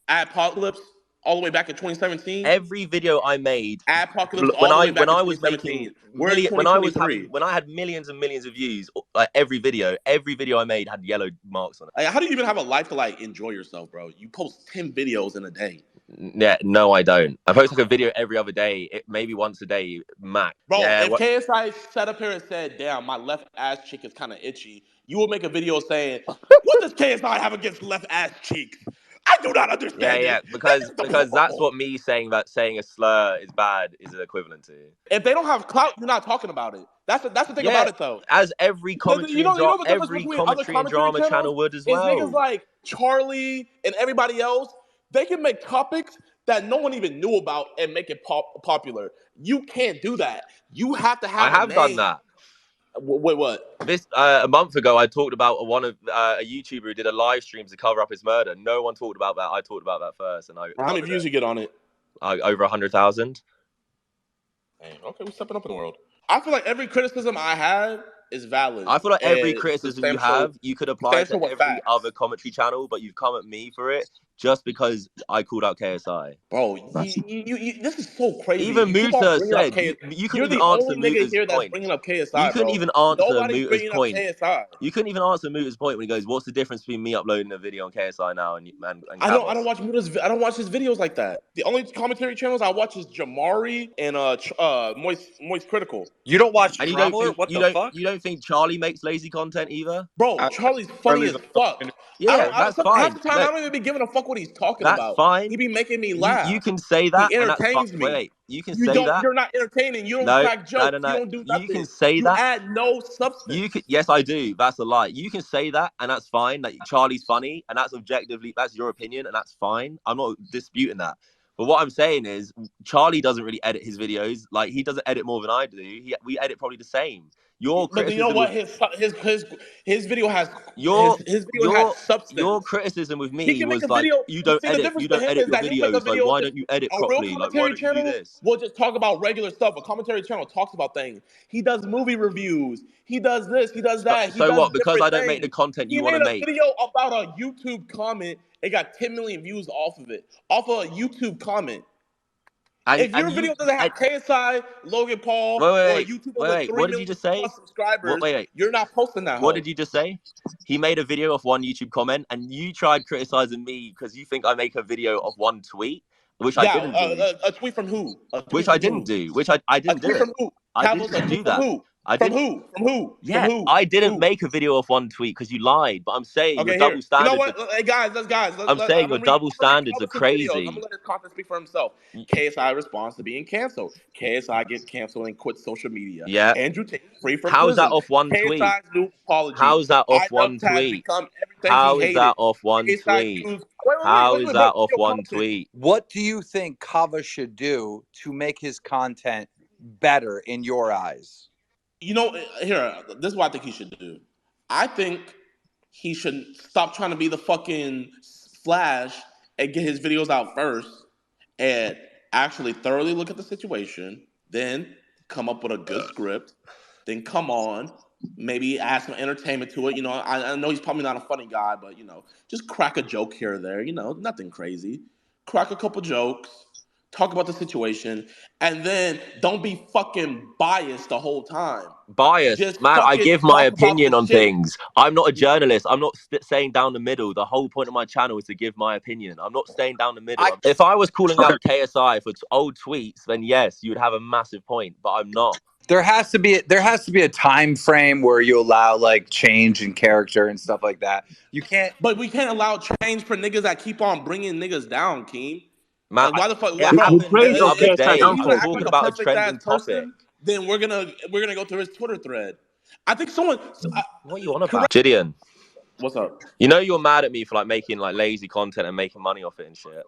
[SPEAKER 2] Apocalypse all the way back in 2017.
[SPEAKER 3] Every video I made
[SPEAKER 2] Apocalypse all the way back in
[SPEAKER 3] when I was making
[SPEAKER 2] 2017. We're in
[SPEAKER 3] when I had millions and millions of views, like every video I made had yellow marks on it.
[SPEAKER 2] Like, how do you even have a life to like enjoy yourself, bro? You post 10 videos in a day.
[SPEAKER 3] Yeah, no, I don't. I post like a video every other day, maybe once a day, max.
[SPEAKER 2] Bro,
[SPEAKER 3] Yeah,
[SPEAKER 2] if KSI sat up here and said, "Damn, my left ass cheek is kind of itchy," you will make a video saying, "What does KSI have against left ass cheeks? I do not understand
[SPEAKER 3] yeah,
[SPEAKER 2] it."
[SPEAKER 3] because that's what me saying that saying a slur is bad is equivalent to.
[SPEAKER 2] If they don't have clout, you're not talking about it. That's the thing
[SPEAKER 3] Yeah,
[SPEAKER 2] about it, though.
[SPEAKER 3] as every
[SPEAKER 2] Because
[SPEAKER 3] commentary and
[SPEAKER 2] you know the difference
[SPEAKER 3] every
[SPEAKER 2] between other
[SPEAKER 3] commentary and
[SPEAKER 2] commentary
[SPEAKER 3] drama
[SPEAKER 2] channels
[SPEAKER 3] channel would as
[SPEAKER 2] is niggas
[SPEAKER 3] well.
[SPEAKER 2] like Charlie and everybody else. They can make topics that no one even knew about and make it popular. You can't do that. You have to have
[SPEAKER 3] I
[SPEAKER 2] a
[SPEAKER 3] have
[SPEAKER 2] name.
[SPEAKER 3] done that.
[SPEAKER 2] Wait, what?
[SPEAKER 3] This a month ago, I talked about a YouTuber who did a live stream to cover up his murder. No one talked about that. I talked about that first, and
[SPEAKER 2] How many views you get on it?
[SPEAKER 3] Over 100,000.
[SPEAKER 2] Okay, we're stepping up in the world. I feel like every criticism I have is valid.
[SPEAKER 3] I feel like every
[SPEAKER 2] and
[SPEAKER 3] criticism you have, you could apply to every
[SPEAKER 2] facts.
[SPEAKER 3] other commentary channel, but you've come at me for it just because I called out KSI.
[SPEAKER 2] Bro, this is so crazy.
[SPEAKER 3] Even
[SPEAKER 2] You keep on
[SPEAKER 3] Muta
[SPEAKER 2] bringing up
[SPEAKER 3] said
[SPEAKER 2] KSI.
[SPEAKER 3] you couldn't
[SPEAKER 2] You're
[SPEAKER 3] even
[SPEAKER 2] the
[SPEAKER 3] answer
[SPEAKER 2] only nigga
[SPEAKER 3] Muta's
[SPEAKER 2] here that's
[SPEAKER 3] point.
[SPEAKER 2] bringing up KSI,
[SPEAKER 3] You couldn't
[SPEAKER 2] bro.
[SPEAKER 3] even answer
[SPEAKER 2] Nobody's
[SPEAKER 3] Muta's
[SPEAKER 2] bringing
[SPEAKER 3] point.
[SPEAKER 2] up KSI.
[SPEAKER 3] You couldn't even answer Muta's point when he goes, "What's the difference between me uploading a video on KSI now and
[SPEAKER 2] I don't watch Muta's. I don't watch his videos like that. The only commentary channels I watch is Jamari and Moist Critical.
[SPEAKER 4] You don't watch
[SPEAKER 3] And
[SPEAKER 4] Traveler? What the fuck?
[SPEAKER 3] You don't think Charlie makes lazy content either?
[SPEAKER 2] Bro, Charlie's funny as fuck.
[SPEAKER 3] Yeah, that's fine.
[SPEAKER 2] Half the time, I don't even be giving a fuck what he's talking
[SPEAKER 3] That's
[SPEAKER 2] about.
[SPEAKER 3] fine.
[SPEAKER 2] He be making me laugh.
[SPEAKER 3] You can say that,
[SPEAKER 2] He
[SPEAKER 3] and that's
[SPEAKER 2] entertains
[SPEAKER 3] fine.
[SPEAKER 2] me.
[SPEAKER 3] Wait, you can say that.
[SPEAKER 2] You're not entertaining. You don't crack jokes.
[SPEAKER 3] No.
[SPEAKER 2] You don't do nothing.
[SPEAKER 3] You can say
[SPEAKER 2] you
[SPEAKER 3] that.
[SPEAKER 2] add no substance.
[SPEAKER 3] Yes, I do. That's a lie. You can say that, and that's fine. Like Charlie's funny, and that's objectively, that's your opinion, and that's fine. I'm not disputing that. But what I'm saying is, Charlie doesn't really edit his videos. Like he doesn't edit more than I do. We edit probably the same.
[SPEAKER 2] But you know what? His video has his video has substance.
[SPEAKER 3] Your criticism with me was like
[SPEAKER 2] video,
[SPEAKER 3] you don't edit your videos. Like why don't you edit properly? Like why don't you do this?
[SPEAKER 2] We'll just talk about regular stuff. A commentary channel talks about things. He does movie reviews. He does this. He does that.
[SPEAKER 3] So what? Because I don't make the content you want to make.
[SPEAKER 2] He made a video about a YouTube comment. It got 10 million views off of it, off of a YouTube comment. If your video doesn't have KSI, Logan Paul, or a YouTuber with 3 million plus subscribers, you're not posting that.
[SPEAKER 3] What did you just say? He made a video of one YouTube comment, and you tried criticizing me because you think I make a video of one tweet, which I didn't do.
[SPEAKER 2] A tweet from who?
[SPEAKER 3] Which I didn't do. Which I didn't do.
[SPEAKER 2] From who?
[SPEAKER 3] I didn't do that.
[SPEAKER 2] From who?
[SPEAKER 3] Yeah, I didn't make a video of one tweet because you lied. But I'm saying your double standards.
[SPEAKER 2] You know what, hey guys?
[SPEAKER 3] I'm saying your double standards are crazy.
[SPEAKER 2] I'm gonna let his content speak for himself. KSI responds to being canceled. KSI gets canceled and quits social media.
[SPEAKER 3] Yeah.
[SPEAKER 2] Andrew Tate free from
[SPEAKER 3] How is
[SPEAKER 2] prison.
[SPEAKER 3] that off one tweet?
[SPEAKER 2] KSI's new apology.
[SPEAKER 3] How is that off one tweet? How is that off one tweet? How is that off one tweet?
[SPEAKER 4] What do you think Kavos should do to make his content better in your eyes?
[SPEAKER 2] You know, here, this is what I think he should do. I think he should stop trying to be the fucking Flash and get his videos out first and actually thoroughly look at the situation, then come up with a good script, then come on, maybe add some entertainment to it. You know, I know he's probably not a funny guy, but you know, just crack a joke here or there. You know, nothing crazy. Crack a couple jokes, talk about the situation, and then don't be fucking biased the whole time.
[SPEAKER 3] Biased,
[SPEAKER 2] Just
[SPEAKER 3] man. I
[SPEAKER 2] fucking
[SPEAKER 3] give my
[SPEAKER 2] talk about
[SPEAKER 3] opinion
[SPEAKER 2] the
[SPEAKER 3] on
[SPEAKER 2] shit.
[SPEAKER 3] things. I'm not a journalist. I'm not saying down the middle. The whole point of my channel is to give my opinion. I'm not staying down the middle. If I was calling out KSI for old tweets, then yes, you would have a massive point. But I'm not.
[SPEAKER 4] There has to be a time frame where you allow like change in character and stuff like that. You can't.
[SPEAKER 2] But we can't allow change for niggas that keep on bringing niggas down, Keem.
[SPEAKER 3] Man,
[SPEAKER 2] Like, why the fuck,
[SPEAKER 3] it
[SPEAKER 2] bro?
[SPEAKER 3] happened
[SPEAKER 5] praise
[SPEAKER 3] the
[SPEAKER 5] on
[SPEAKER 3] other
[SPEAKER 2] If
[SPEAKER 5] KSI
[SPEAKER 3] day.
[SPEAKER 2] he's
[SPEAKER 3] I'm
[SPEAKER 2] gonna
[SPEAKER 5] downfall.
[SPEAKER 2] act like
[SPEAKER 3] talking
[SPEAKER 2] a
[SPEAKER 3] about a
[SPEAKER 2] perfect ass
[SPEAKER 3] trending topic.
[SPEAKER 2] person, then we're gonna go through his Twitter thread. I think someone.
[SPEAKER 3] What are you on about, JiDion?
[SPEAKER 2] What's up?
[SPEAKER 3] You know you're mad at me for like making like lazy content and making money off it and shit.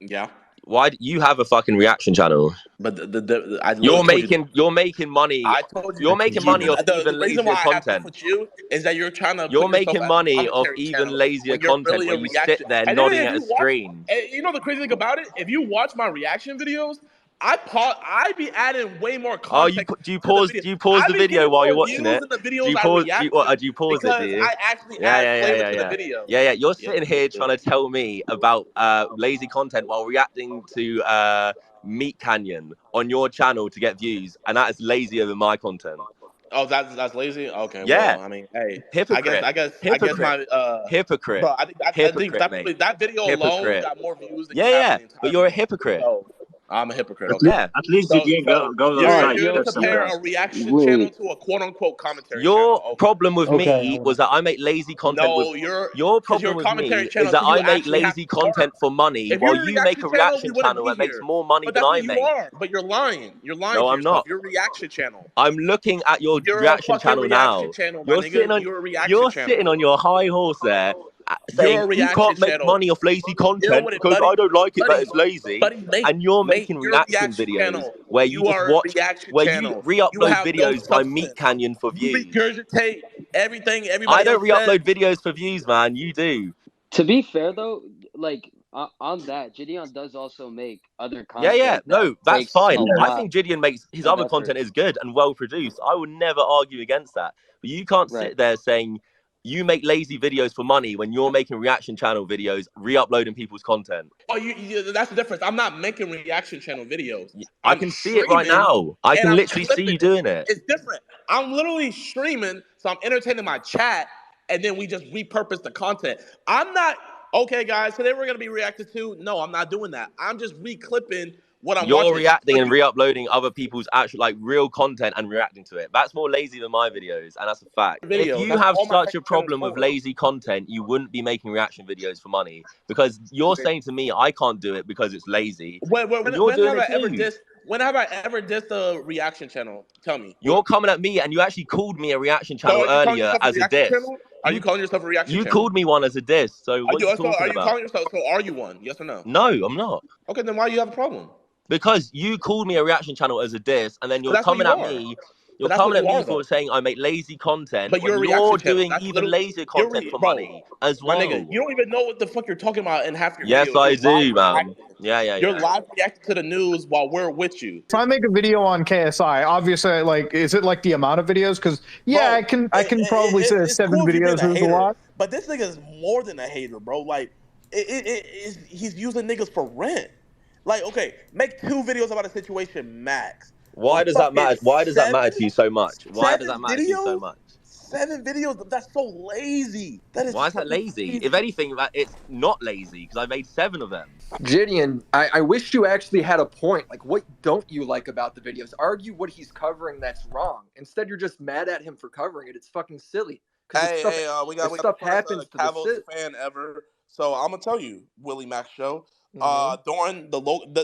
[SPEAKER 2] Yeah,
[SPEAKER 3] Why do you have a fucking reaction channel?
[SPEAKER 2] but I
[SPEAKER 3] You're
[SPEAKER 2] literally told you.
[SPEAKER 3] making money.
[SPEAKER 2] I told you.
[SPEAKER 3] You're making money off
[SPEAKER 2] The
[SPEAKER 3] even
[SPEAKER 2] reason
[SPEAKER 3] lazier
[SPEAKER 2] why I have beef
[SPEAKER 3] content.
[SPEAKER 2] with you is that you're trying to
[SPEAKER 3] You're
[SPEAKER 2] put yourself
[SPEAKER 3] making
[SPEAKER 2] as a
[SPEAKER 3] money off
[SPEAKER 2] commentary
[SPEAKER 3] even
[SPEAKER 2] channel
[SPEAKER 3] lazier
[SPEAKER 2] when you're
[SPEAKER 3] content
[SPEAKER 2] really
[SPEAKER 3] where
[SPEAKER 2] a
[SPEAKER 3] you sit
[SPEAKER 2] reaction.
[SPEAKER 3] there
[SPEAKER 2] And then
[SPEAKER 3] nodding
[SPEAKER 2] if
[SPEAKER 3] at a
[SPEAKER 2] you watch,
[SPEAKER 3] screen.
[SPEAKER 2] you know the crazy thing about it, if you watch my reaction videos, I be adding way more
[SPEAKER 3] Oh,
[SPEAKER 2] context
[SPEAKER 3] do you
[SPEAKER 2] to the
[SPEAKER 3] pause?
[SPEAKER 2] video.
[SPEAKER 3] Do you pause
[SPEAKER 2] I
[SPEAKER 3] the
[SPEAKER 2] be
[SPEAKER 3] video
[SPEAKER 2] getting
[SPEAKER 3] while you're
[SPEAKER 2] more
[SPEAKER 3] watching
[SPEAKER 2] views
[SPEAKER 3] it?
[SPEAKER 2] in the
[SPEAKER 3] Do
[SPEAKER 2] videos
[SPEAKER 3] you
[SPEAKER 2] I
[SPEAKER 3] pause?
[SPEAKER 2] react to
[SPEAKER 3] Do you pause it? Do
[SPEAKER 2] because
[SPEAKER 3] you?
[SPEAKER 2] I actually add flavor to the video.
[SPEAKER 3] Yeah. You're
[SPEAKER 2] Yeah.
[SPEAKER 3] sitting here trying to tell me about lazy content while reacting to Meat Canyon on your channel to get views, and that is lazier than my content.
[SPEAKER 2] Oh, that's lazy. Okay,
[SPEAKER 3] Yeah,
[SPEAKER 2] well, I mean, hey,
[SPEAKER 3] hypocrite,
[SPEAKER 2] I guess
[SPEAKER 3] hypocrite,
[SPEAKER 2] my
[SPEAKER 3] hypocrite,
[SPEAKER 2] bro, I think
[SPEAKER 3] hypocrite, mate,
[SPEAKER 2] that video alone
[SPEAKER 3] hypocrite.
[SPEAKER 2] got more views than you have in
[SPEAKER 3] Yeah,
[SPEAKER 2] the
[SPEAKER 3] but
[SPEAKER 2] entire
[SPEAKER 3] you're a
[SPEAKER 2] video.
[SPEAKER 3] hypocrite.
[SPEAKER 2] So I'm a hypocrite.
[SPEAKER 5] At
[SPEAKER 2] Okay.
[SPEAKER 5] least,
[SPEAKER 3] Yeah,
[SPEAKER 5] at least JiDion goes
[SPEAKER 2] You're
[SPEAKER 5] outside.
[SPEAKER 2] you're
[SPEAKER 5] He
[SPEAKER 2] gonna
[SPEAKER 5] does something
[SPEAKER 2] compare
[SPEAKER 5] else.
[SPEAKER 2] a reaction channel
[SPEAKER 7] Wait,
[SPEAKER 2] to a quote unquote commentary
[SPEAKER 3] your
[SPEAKER 2] channel. Okay.
[SPEAKER 3] problem with
[SPEAKER 7] okay,
[SPEAKER 3] me
[SPEAKER 7] hold
[SPEAKER 3] was
[SPEAKER 7] on.
[SPEAKER 3] that I make lazy content with.
[SPEAKER 2] No, you're
[SPEAKER 3] Your
[SPEAKER 2] because you're
[SPEAKER 3] problem
[SPEAKER 2] a
[SPEAKER 3] with
[SPEAKER 2] commentary
[SPEAKER 3] me is
[SPEAKER 2] channel,
[SPEAKER 3] that
[SPEAKER 2] so you
[SPEAKER 3] I make
[SPEAKER 2] actually have
[SPEAKER 3] lazy
[SPEAKER 2] to
[SPEAKER 3] content
[SPEAKER 2] work.
[SPEAKER 3] for money,
[SPEAKER 2] If
[SPEAKER 3] while
[SPEAKER 2] you're a
[SPEAKER 3] you make
[SPEAKER 2] reaction
[SPEAKER 3] a
[SPEAKER 2] channel, we
[SPEAKER 3] reaction
[SPEAKER 2] wouldn't
[SPEAKER 3] channel
[SPEAKER 2] be
[SPEAKER 3] that makes
[SPEAKER 2] here.
[SPEAKER 3] more money
[SPEAKER 2] But
[SPEAKER 3] than
[SPEAKER 2] that's
[SPEAKER 3] I
[SPEAKER 2] what you
[SPEAKER 3] make.
[SPEAKER 2] are. But you're lying. You're lying
[SPEAKER 3] No,
[SPEAKER 2] to
[SPEAKER 3] I'm
[SPEAKER 2] yourself.
[SPEAKER 3] not.
[SPEAKER 2] You're a reaction channel.
[SPEAKER 3] I'm looking at your
[SPEAKER 2] You're a
[SPEAKER 3] reaction
[SPEAKER 2] fucking
[SPEAKER 3] channel
[SPEAKER 2] reaction
[SPEAKER 3] now.
[SPEAKER 2] channel, my
[SPEAKER 3] You're sitting
[SPEAKER 2] nigga.
[SPEAKER 3] on
[SPEAKER 2] You're a reaction
[SPEAKER 3] you're
[SPEAKER 2] channel.
[SPEAKER 3] sitting on your high horse there,
[SPEAKER 2] You're a
[SPEAKER 3] saying you
[SPEAKER 2] reaction
[SPEAKER 3] can't make
[SPEAKER 2] channel.
[SPEAKER 3] money off lazy
[SPEAKER 2] You're
[SPEAKER 3] content
[SPEAKER 2] with it,
[SPEAKER 3] because I don't like it that
[SPEAKER 2] buddy,
[SPEAKER 3] it's lazy.
[SPEAKER 2] buddy.
[SPEAKER 3] And you're
[SPEAKER 2] Mate,
[SPEAKER 3] making
[SPEAKER 2] you're a
[SPEAKER 3] reaction
[SPEAKER 2] reaction
[SPEAKER 3] videos
[SPEAKER 2] channel.
[SPEAKER 3] where you
[SPEAKER 2] You
[SPEAKER 3] just
[SPEAKER 2] are a
[SPEAKER 3] watch,
[SPEAKER 2] reaction
[SPEAKER 3] where you
[SPEAKER 2] channel. You
[SPEAKER 3] re-upload
[SPEAKER 2] have no
[SPEAKER 3] videos by Meat
[SPEAKER 2] substance.
[SPEAKER 3] Canyon for
[SPEAKER 2] You
[SPEAKER 3] views.
[SPEAKER 2] regurgitate everything
[SPEAKER 3] I
[SPEAKER 2] everybody
[SPEAKER 3] don't
[SPEAKER 2] else says.
[SPEAKER 3] re-upload videos for views, man. You do.
[SPEAKER 7] To be fair though, like on that, JiDion does also make other
[SPEAKER 3] Yeah.
[SPEAKER 7] content that
[SPEAKER 3] No, that's
[SPEAKER 7] takes a
[SPEAKER 3] fine. I
[SPEAKER 7] lot
[SPEAKER 3] think JiDion makes his
[SPEAKER 7] of
[SPEAKER 3] other
[SPEAKER 7] effort.
[SPEAKER 3] content is good and well produced. I will never argue against that. But you can't
[SPEAKER 7] Right.
[SPEAKER 3] sit there saying you make lazy videos for money when you're making reaction channel videos, re-uploading people's content.
[SPEAKER 2] Oh, that's the difference. I'm not making reaction channel videos.
[SPEAKER 3] I
[SPEAKER 2] I'm
[SPEAKER 3] can see it right
[SPEAKER 2] streaming
[SPEAKER 3] now. I
[SPEAKER 2] and
[SPEAKER 3] can
[SPEAKER 2] I'm
[SPEAKER 3] literally see
[SPEAKER 2] clipping
[SPEAKER 3] you
[SPEAKER 2] it.
[SPEAKER 3] doing it.
[SPEAKER 2] It's different. I'm literally streaming, so I'm entertaining my chat, and then we just repurpose the content. I'm not okay, guys. Today we're gonna be reacted to. No, I'm not doing that. I'm just reclipping what I'm
[SPEAKER 3] You're
[SPEAKER 2] watching.
[SPEAKER 3] reacting and re-uploading other people's actual like real content and reacting to it. That's more lazy than my videos, and that's a fact. If
[SPEAKER 2] Videos.
[SPEAKER 3] you
[SPEAKER 2] That's
[SPEAKER 3] have
[SPEAKER 2] all my
[SPEAKER 3] such a
[SPEAKER 2] second channel is
[SPEAKER 3] problem with
[SPEAKER 2] for.
[SPEAKER 3] lazy content, you wouldn't be making reaction videos for money because you're saying to me I can't do it because it's lazy.
[SPEAKER 2] When
[SPEAKER 3] You're doing
[SPEAKER 2] have
[SPEAKER 3] it
[SPEAKER 2] I ever
[SPEAKER 3] too.
[SPEAKER 2] dissed? When have I ever dissed a reaction channel? Tell me.
[SPEAKER 3] You're coming at me, and you actually called me a reaction
[SPEAKER 2] So
[SPEAKER 3] channel
[SPEAKER 2] are you calling
[SPEAKER 3] earlier
[SPEAKER 2] yourself a
[SPEAKER 3] as a
[SPEAKER 2] reaction
[SPEAKER 3] diss.
[SPEAKER 2] channel? Are you calling yourself a reaction
[SPEAKER 3] You
[SPEAKER 2] channel?
[SPEAKER 3] called me one as a diss. So what are you talking
[SPEAKER 2] Are you
[SPEAKER 3] about?
[SPEAKER 2] calling yourself? So are you one? Yes or no?
[SPEAKER 3] No, I'm not.
[SPEAKER 2] Okay, then why do you have a problem?
[SPEAKER 3] Because you called me a reaction channel as a diss, and then
[SPEAKER 2] But
[SPEAKER 3] you're
[SPEAKER 2] that's what
[SPEAKER 3] coming
[SPEAKER 2] you
[SPEAKER 3] at
[SPEAKER 2] are.
[SPEAKER 3] me.
[SPEAKER 2] But
[SPEAKER 3] You're
[SPEAKER 2] that's what
[SPEAKER 3] coming at
[SPEAKER 2] you
[SPEAKER 3] me
[SPEAKER 2] are,
[SPEAKER 3] for
[SPEAKER 2] though.
[SPEAKER 3] saying I make lazy content
[SPEAKER 2] But
[SPEAKER 3] when
[SPEAKER 2] you're a
[SPEAKER 3] you're
[SPEAKER 2] reaction channel.
[SPEAKER 3] doing
[SPEAKER 2] That's
[SPEAKER 3] even
[SPEAKER 2] literally
[SPEAKER 3] lazier content for
[SPEAKER 2] bro.
[SPEAKER 3] money as
[SPEAKER 2] My nigga,
[SPEAKER 3] well.
[SPEAKER 2] you don't even know what the fuck you're talking about in half your
[SPEAKER 3] Yes,
[SPEAKER 2] videos.
[SPEAKER 3] I
[SPEAKER 2] You're live
[SPEAKER 3] do, man.
[SPEAKER 2] reacting.
[SPEAKER 3] Yeah.
[SPEAKER 2] You're live reacting to the news while we're with you.
[SPEAKER 5] If I make a video on KSI, obviously, like, is it like the amount of videos? Because yeah,
[SPEAKER 2] Bro,
[SPEAKER 5] I can probably say that
[SPEAKER 2] it's
[SPEAKER 5] 7
[SPEAKER 2] cool if you're being
[SPEAKER 5] videos
[SPEAKER 2] a
[SPEAKER 5] is a
[SPEAKER 2] hater,
[SPEAKER 5] lot.
[SPEAKER 2] but this nigga is more than a hater, bro. Like, he's using niggas for rent. Like, okay, make 2 videos about a situation max.
[SPEAKER 3] Why
[SPEAKER 2] But
[SPEAKER 3] does that
[SPEAKER 2] fucking
[SPEAKER 3] matter? Why does that matter to you so much? Why does that
[SPEAKER 2] 7
[SPEAKER 3] matter to you so
[SPEAKER 2] videos?
[SPEAKER 3] much?
[SPEAKER 2] 7 videos? That's so lazy. That is
[SPEAKER 3] Why is
[SPEAKER 2] so
[SPEAKER 3] that lazy? If
[SPEAKER 2] lazy.
[SPEAKER 3] anything, it's not lazy because I made 7 of them.
[SPEAKER 8] JiDion, I wish you actually had a point. Like, what don't you like about the videos? Argue what he's covering that's wrong. Instead, you're just mad at him for covering it. It's fucking silly.
[SPEAKER 2] We got
[SPEAKER 8] stuff
[SPEAKER 2] the first
[SPEAKER 8] happens to the
[SPEAKER 2] Kavos fan ever. So I'm gonna tell you, Willie Mac show.
[SPEAKER 8] Mhm.
[SPEAKER 2] During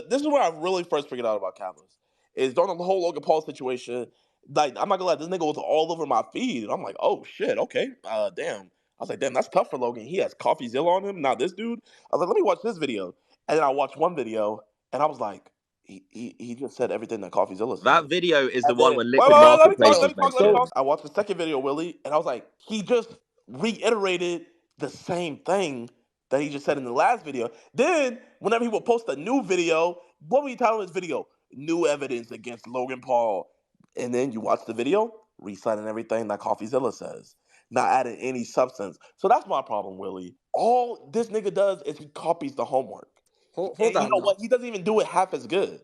[SPEAKER 2] this is where I really first figured out about Kavos. Is during the whole Logan Paul situation. Like, I'm not gonna lie, this nigga was all over my feed, and I'm like, oh shit, okay, damn. I was like, damn, that's tough for Logan. He has CoffeeZilla on him. Now this dude. I was like, let me watch this video, and then I watched one video, and I was like, he just said everything that CoffeeZilla said.
[SPEAKER 3] That video is the
[SPEAKER 2] And
[SPEAKER 3] one
[SPEAKER 2] then,
[SPEAKER 3] when
[SPEAKER 2] wait,
[SPEAKER 3] Liquid Marketplace was
[SPEAKER 2] let me
[SPEAKER 3] mentioned.
[SPEAKER 2] talk. I watched the second video, Willie, and I was like, he just reiterated the same thing that he just said in the last video. Then, whenever he would post a new video, what would he title his video? New evidence against Logan Paul. And then you watch the video, reciting everything that CoffeeZilla says, not adding any substance. So that's my problem, Willie. All this nigga does is he copies the homework.
[SPEAKER 8] Hold
[SPEAKER 2] And you
[SPEAKER 8] on,
[SPEAKER 2] know
[SPEAKER 8] though.
[SPEAKER 2] what? He doesn't even do it half as good.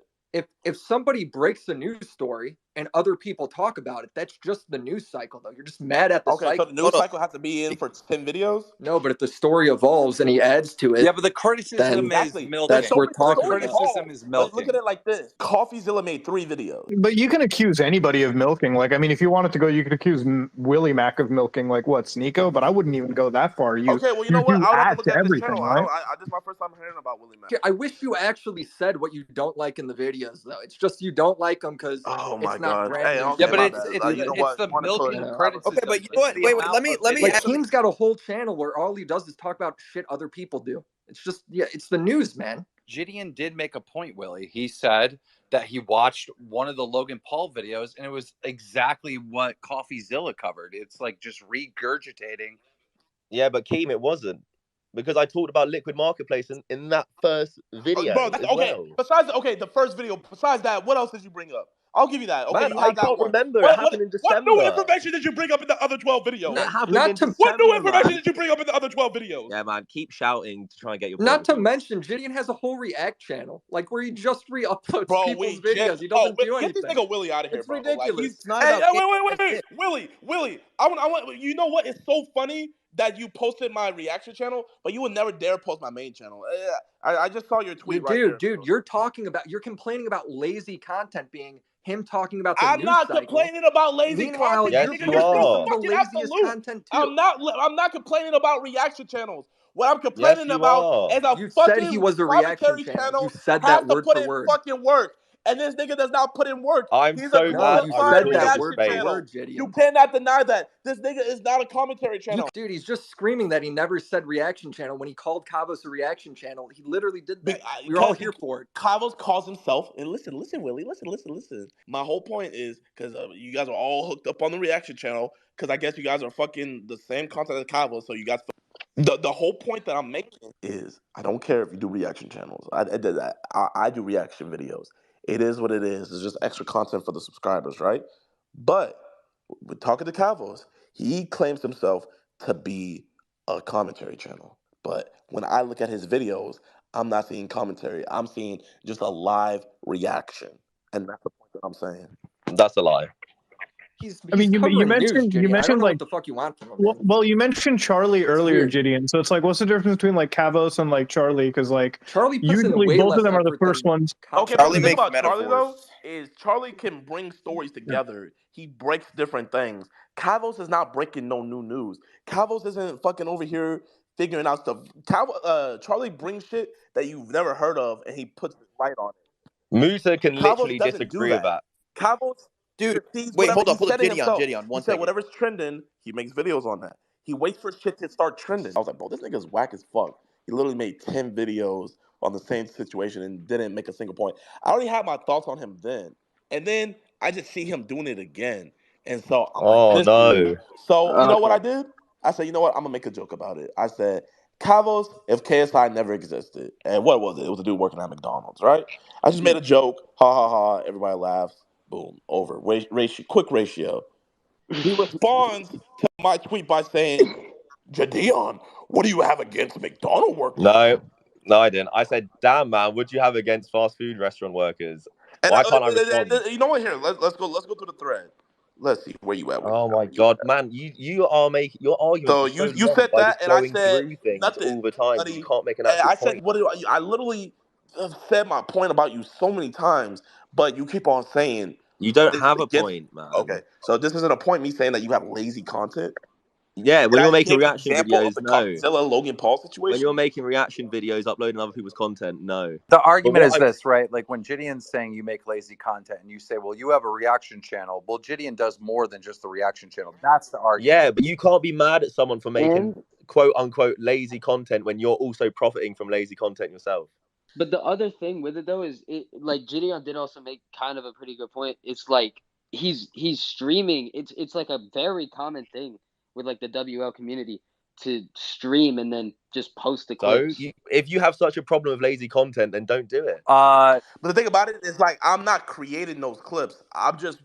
[SPEAKER 8] If somebody breaks a news story and other people talk about it, that's just the news cycle, though. You're just mad at the
[SPEAKER 2] Okay, so
[SPEAKER 8] cycle.
[SPEAKER 2] the news cycle has to be in for 10 videos?
[SPEAKER 8] No, but if the story evolves and he adds to it,
[SPEAKER 4] Yeah, but the criticism
[SPEAKER 2] Exactly.
[SPEAKER 4] is milking.
[SPEAKER 8] that's worth
[SPEAKER 2] The
[SPEAKER 8] talking
[SPEAKER 2] story
[SPEAKER 8] about.
[SPEAKER 4] Criticism is
[SPEAKER 2] evolved, but look
[SPEAKER 4] milking.
[SPEAKER 2] at it like this. CoffeeZilla made 3 videos.
[SPEAKER 5] But you can accuse anybody of milking. Like, I mean, if you wanted to go, you could accuse Willie Mack of milking, like, what, Sneeko? But I wouldn't even go that far.
[SPEAKER 2] Okay, well, you know what?
[SPEAKER 5] do
[SPEAKER 2] I would have to
[SPEAKER 5] add
[SPEAKER 2] look
[SPEAKER 5] to
[SPEAKER 2] at his
[SPEAKER 5] everything,
[SPEAKER 2] channel.
[SPEAKER 5] right?
[SPEAKER 2] This is my first time hearing about Willie Mack.
[SPEAKER 8] I wish you actually said what you don't like in the videos, though. It's just you don't like them because
[SPEAKER 2] Oh my
[SPEAKER 8] it's not
[SPEAKER 2] God.
[SPEAKER 8] brand
[SPEAKER 2] Hey,
[SPEAKER 8] new.
[SPEAKER 2] okay,
[SPEAKER 4] Yeah, but
[SPEAKER 2] my
[SPEAKER 4] it's
[SPEAKER 2] bad.
[SPEAKER 4] it's,
[SPEAKER 2] You know
[SPEAKER 4] it's
[SPEAKER 2] what?
[SPEAKER 4] the
[SPEAKER 2] You wanna
[SPEAKER 4] milking
[SPEAKER 8] put-
[SPEAKER 4] criticism.
[SPEAKER 9] Okay, but you know what?
[SPEAKER 4] The
[SPEAKER 9] Wait,
[SPEAKER 4] amount
[SPEAKER 9] let me
[SPEAKER 4] of
[SPEAKER 9] let me
[SPEAKER 8] Like,
[SPEAKER 4] videos-
[SPEAKER 8] Keem's got a whole channel where all he does is talk about shit other people do. It's just, yeah, it's the news, man.
[SPEAKER 4] JiDion did make a point, Willie. He said that he watched one of the Logan Paul videos and it was exactly what CoffeeZilla covered. It's like just regurgitating.
[SPEAKER 3] Yeah, but Keem, it wasn't. Because I talked about Liquid Marketplace in that first video.
[SPEAKER 2] Bro, that's
[SPEAKER 3] as
[SPEAKER 2] okay.
[SPEAKER 3] well.
[SPEAKER 2] Besides, the first video. Besides that, what else did you bring up? I'll give you that. Okay,
[SPEAKER 3] Man,
[SPEAKER 2] you
[SPEAKER 3] I
[SPEAKER 2] have that
[SPEAKER 3] can't
[SPEAKER 2] one.
[SPEAKER 3] remember. It
[SPEAKER 2] What
[SPEAKER 3] happened in
[SPEAKER 2] what new
[SPEAKER 3] December.
[SPEAKER 2] information did you bring up in the other 12 videos?
[SPEAKER 3] It happened
[SPEAKER 8] Not
[SPEAKER 3] in
[SPEAKER 8] to-
[SPEAKER 3] December,
[SPEAKER 2] What new information
[SPEAKER 3] man.
[SPEAKER 2] did you bring up in the other 12 videos?
[SPEAKER 3] Yeah, man, keep shouting to try and get your point
[SPEAKER 8] Not to
[SPEAKER 3] across.
[SPEAKER 8] mention, JiDion has a whole React channel, like where he just re-uploads
[SPEAKER 2] Bro,
[SPEAKER 8] people's videos. He doesn't do
[SPEAKER 2] get this
[SPEAKER 8] anything.
[SPEAKER 2] nigga Willie out of here,
[SPEAKER 8] It's
[SPEAKER 2] bro.
[SPEAKER 8] ridiculous.
[SPEAKER 2] Like,
[SPEAKER 9] It's not
[SPEAKER 2] hey,
[SPEAKER 9] about
[SPEAKER 2] wait, Willie. I want. You know what? It's so funny that you posted my reaction channel, but you would never dare post my main channel. I just saw your tweet right there.
[SPEAKER 8] Dude, you're complaining about lazy content being him talking about the
[SPEAKER 2] I'm
[SPEAKER 8] news
[SPEAKER 2] not
[SPEAKER 8] cycle.
[SPEAKER 2] complaining about lazy
[SPEAKER 8] Meanwhile,
[SPEAKER 2] content.
[SPEAKER 3] Yes,
[SPEAKER 8] you're
[SPEAKER 3] you
[SPEAKER 8] posting
[SPEAKER 3] are.
[SPEAKER 8] some of the
[SPEAKER 2] Fucking
[SPEAKER 8] laziest
[SPEAKER 2] absolute.
[SPEAKER 8] content too.
[SPEAKER 2] I'm not complaining about reaction channels. What I'm
[SPEAKER 3] Yes,
[SPEAKER 2] complaining
[SPEAKER 3] you
[SPEAKER 2] about
[SPEAKER 3] are.
[SPEAKER 2] is a
[SPEAKER 8] You
[SPEAKER 2] fucking
[SPEAKER 8] said he was a reaction
[SPEAKER 2] commentary
[SPEAKER 8] channel. You
[SPEAKER 2] channel
[SPEAKER 8] said
[SPEAKER 2] has
[SPEAKER 8] that
[SPEAKER 2] to
[SPEAKER 8] word
[SPEAKER 2] put
[SPEAKER 8] for
[SPEAKER 2] in
[SPEAKER 8] word.
[SPEAKER 2] fucking work. And this nigga does not put in work.
[SPEAKER 3] I'm
[SPEAKER 2] He's
[SPEAKER 3] so
[SPEAKER 2] a
[SPEAKER 8] No, you
[SPEAKER 2] glorified
[SPEAKER 8] said that
[SPEAKER 2] reaction
[SPEAKER 8] word for
[SPEAKER 3] space.
[SPEAKER 2] channel.
[SPEAKER 8] word, JiDion.
[SPEAKER 2] You cannot deny that. This nigga is not a commentary channel.
[SPEAKER 8] Dude, he's just screaming that he never said reaction channel when he called Kavos a reaction channel. He literally did that. We were all here for it.
[SPEAKER 2] Kavos calls himself, and listen, Willie, listen. My whole point is because you guys are all hooked up on the reaction channel because I guess you guys are fucking the same content as Kavos, so you guys. The whole point that I'm making is I don't care if you do reaction channels. I do reaction videos. It is what it is. It's just extra content for the subscribers, right? But we're talking to Kavos. He claims himself to be a commentary channel. But when I look at his videos, I'm not seeing commentary. I'm seeing just a live reaction. And that's the point that I'm saying.
[SPEAKER 3] That's a lie.
[SPEAKER 8] He's
[SPEAKER 5] I mean, you
[SPEAKER 8] covering
[SPEAKER 5] mentioned
[SPEAKER 8] news, JiDion. I don't know
[SPEAKER 5] like
[SPEAKER 8] what the fuck you want from him.
[SPEAKER 5] well, you mentioned Charlie earlier,
[SPEAKER 8] weird.
[SPEAKER 5] JiDion. So it's like, what's the difference between like Kavos and like Charlie? Because like
[SPEAKER 8] Charlie puts in
[SPEAKER 5] usually
[SPEAKER 8] way
[SPEAKER 5] both
[SPEAKER 8] less
[SPEAKER 5] of them are the
[SPEAKER 8] effort
[SPEAKER 5] first
[SPEAKER 8] than
[SPEAKER 5] ones.
[SPEAKER 2] Okay,
[SPEAKER 8] Kavos.
[SPEAKER 2] but
[SPEAKER 9] Charlie
[SPEAKER 2] the thing
[SPEAKER 9] makes
[SPEAKER 2] about Charlie though
[SPEAKER 9] metaphors.
[SPEAKER 2] is Charlie can bring stories together. He breaks different things. Kavos is not breaking no new news. Kavos isn't fucking over here figuring out stuff. Charlie brings shit that you've never heard of, and he puts light on it.
[SPEAKER 3] Musa can
[SPEAKER 2] Kavos
[SPEAKER 3] literally
[SPEAKER 2] doesn't
[SPEAKER 3] disagree
[SPEAKER 2] do
[SPEAKER 3] with that.
[SPEAKER 2] Kavos
[SPEAKER 9] Dude,
[SPEAKER 2] sees
[SPEAKER 9] wait,
[SPEAKER 2] whatever.
[SPEAKER 9] hold
[SPEAKER 2] He
[SPEAKER 9] up,
[SPEAKER 2] said it himself.
[SPEAKER 9] JiDion, one
[SPEAKER 2] He said
[SPEAKER 9] second.
[SPEAKER 2] whatever's trending, he makes videos on that. He waits for shit to start trending. I was like, bro, this nigga's whack as fuck. He literally made 10 videos on the same situation and didn't make a single point. I already had my thoughts on him then. And then I just see him doing it again. And so I'm
[SPEAKER 3] Oh,
[SPEAKER 2] like, this
[SPEAKER 3] no.
[SPEAKER 2] dude. So you know what I
[SPEAKER 7] Okay.
[SPEAKER 2] did? I said, you know what? I'm gonna make a joke about it. I said, Kavos, if KSI never existed. And what was it? It was a dude working at McDonald's, right? I just made a joke. Ha ha ha. Everybody laughs. Boom. Over. Quick ratio. He responds to my tweet by saying, JiDion, what do you have against McDonald workers?
[SPEAKER 3] No, I didn't. I said, damn, man, what do you have against fast food restaurant workers?
[SPEAKER 2] And
[SPEAKER 3] Why can't I respond?
[SPEAKER 2] you know what? Here, let's go through the thread. Let's see where you at.
[SPEAKER 3] Oh my God, man, you're arguing
[SPEAKER 2] So
[SPEAKER 3] for so
[SPEAKER 2] you
[SPEAKER 3] long
[SPEAKER 2] said
[SPEAKER 3] by
[SPEAKER 2] that,
[SPEAKER 3] just
[SPEAKER 2] and I
[SPEAKER 3] going
[SPEAKER 2] said
[SPEAKER 3] through things
[SPEAKER 2] nothing,
[SPEAKER 3] all the time. You
[SPEAKER 2] buddy.
[SPEAKER 3] can't make an
[SPEAKER 2] And
[SPEAKER 3] actual
[SPEAKER 2] I said,
[SPEAKER 3] point.
[SPEAKER 2] I literally have said my point about you so many times, but you keep on saying
[SPEAKER 3] You don't
[SPEAKER 2] this
[SPEAKER 3] have a
[SPEAKER 2] against.
[SPEAKER 3] point, man.
[SPEAKER 2] Okay, so this isn't a point me saying that you have lazy content.
[SPEAKER 3] Yeah, when
[SPEAKER 2] And I
[SPEAKER 3] you're making
[SPEAKER 2] gave an
[SPEAKER 3] reaction
[SPEAKER 2] example
[SPEAKER 3] videos,
[SPEAKER 2] of the
[SPEAKER 3] no.
[SPEAKER 2] Godzilla Logan Paul
[SPEAKER 3] When
[SPEAKER 2] situation.
[SPEAKER 3] you're making reaction videos, uploading other people's content, no.
[SPEAKER 4] The argument
[SPEAKER 3] what
[SPEAKER 4] is
[SPEAKER 3] I-
[SPEAKER 4] this, right? Like when JiDion's saying you make lazy content and you say, well, you have a reaction channel. Well, JiDion does more than just the reaction channel. That's the argument.
[SPEAKER 3] Yeah, but you can't be mad at someone for making
[SPEAKER 7] And
[SPEAKER 3] quote unquote lazy content when you're also profiting from lazy content yourself.
[SPEAKER 7] but the other thing with it though is it like JiDion did also make kind of a pretty good point. It's like he's streaming. It's like a very common thing with like the WL community to stream and then just post the
[SPEAKER 3] So
[SPEAKER 7] clips.
[SPEAKER 3] if you have such a problem with lazy content, then don't do it.
[SPEAKER 2] But the thing about it is, like, I'm not creating those clips. I'm just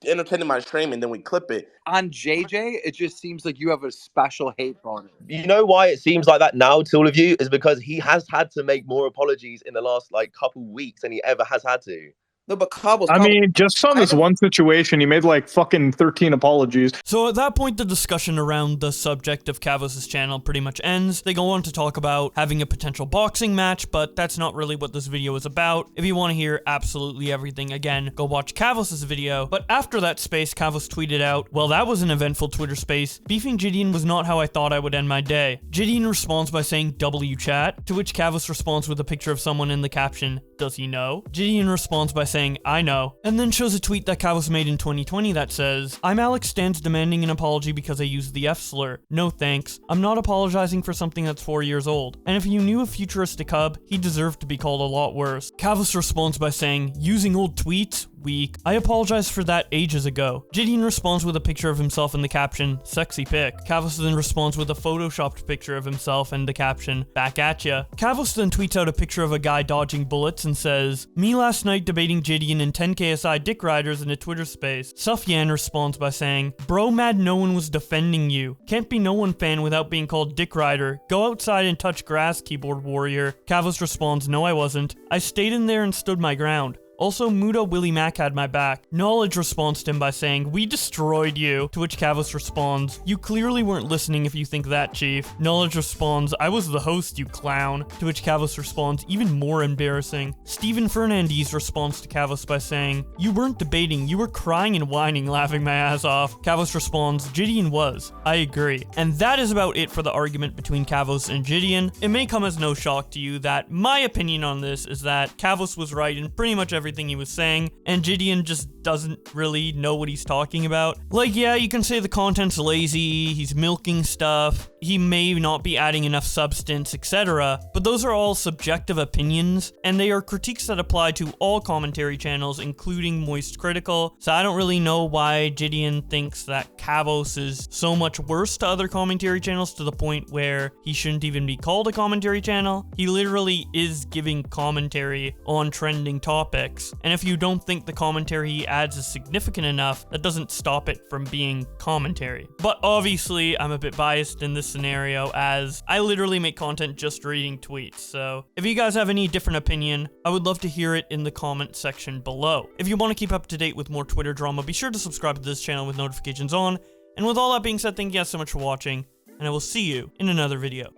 [SPEAKER 2] entertaining my stream, and then we clip it.
[SPEAKER 4] On JJ, it just seems like you have a special hate boner.
[SPEAKER 3] You know why it seems like that now to all of you is because he has had to make more apologies in the last like couple weeks than he ever has had to.
[SPEAKER 8] No, but Kavos.
[SPEAKER 5] I mean, just on this one situation, he made like fucking 13 apologies.
[SPEAKER 1] So at that point, the discussion around the subject of Kavos' channel pretty much ends. They go on to talk about having a potential boxing match, but that's not really what this video is about. If you want to hear absolutely everything, again, go watch Kavos' video. But after that space, Kavos tweeted out, "Well, that was an eventful Twitter space. Beefing JiDion was not how I thought I would end my day." JiDion responds by saying W chat, to which Kavos responds with a picture of someone in the caption, "Does he know?" JiDion responds by saying, "I know," and then shows a tweet that Kavos made in 2020 that says, "I'm Alex Stans demanding an apology because I used the F slur. No thanks. I'm not apologizing for something that's 4 years old. And if you knew a futuristic hub, he deserved to be called a lot worse." Kavos responds by saying, "Using old tweets? Weak. I apologized for that ages ago." JiDion responds with a picture of himself in the caption, "Sexy pic." Kavos then responds with a photoshopped picture of himself and the caption, "Back at ya." Kavos then tweets out a picture of a guy dodging bullets and says, "Me last night debating JiDion and 10 KSI dick riders in a Twitter space." Sufyan responds by saying, "Bro mad no one was defending you. Can't be no one fan without being called dick rider. Go outside and touch grass, keyboard warrior." Kavos responds, "No I wasn't. I stayed in there and stood my ground. Also, Muda Willie Mac had my back." Knowledge responds to him by saying, "We destroyed you," to which Kavos responds, "You clearly weren't listening if you think that, chief." Knowledge responds, "I was the host, you clown," to which Kavos responds, "Even more embarrassing." Steven Fernandez responds to Kavos by saying, "You weren't debating, you were crying and whining, laughing my ass off." Kavos responds, "JiDion was. I agree." And that is about it for the argument between Kavos and JiDion. It may come as no shock to you that my opinion on this is that Kavos was right in pretty much everything he was saying, and JiDion just doesn't really know what he's talking about. Like, yeah, you can say the content's lazy, he's milking stuff, he may not be adding enough substance, etc., but those are all subjective opinions, and they are critiques that apply to all commentary channels, including Moist Critical, so I don't really know why JiDion thinks that Kavos is so much worse to other commentary channels to the point where he shouldn't even be called a commentary channel. He literally is giving commentary on trending topics. And if you don't think the commentary he adds is significant enough, that doesn't stop it from being commentary. But obviously, I'm a bit biased in this scenario as I literally make content just reading tweets. So if you guys have any different opinion, I would love to hear it in the comment section below. If you want to keep up to date with more Twitter drama, be sure to subscribe to this channel with notifications on. And with all that being said, thank you guys so much for watching, and I will see you in another video.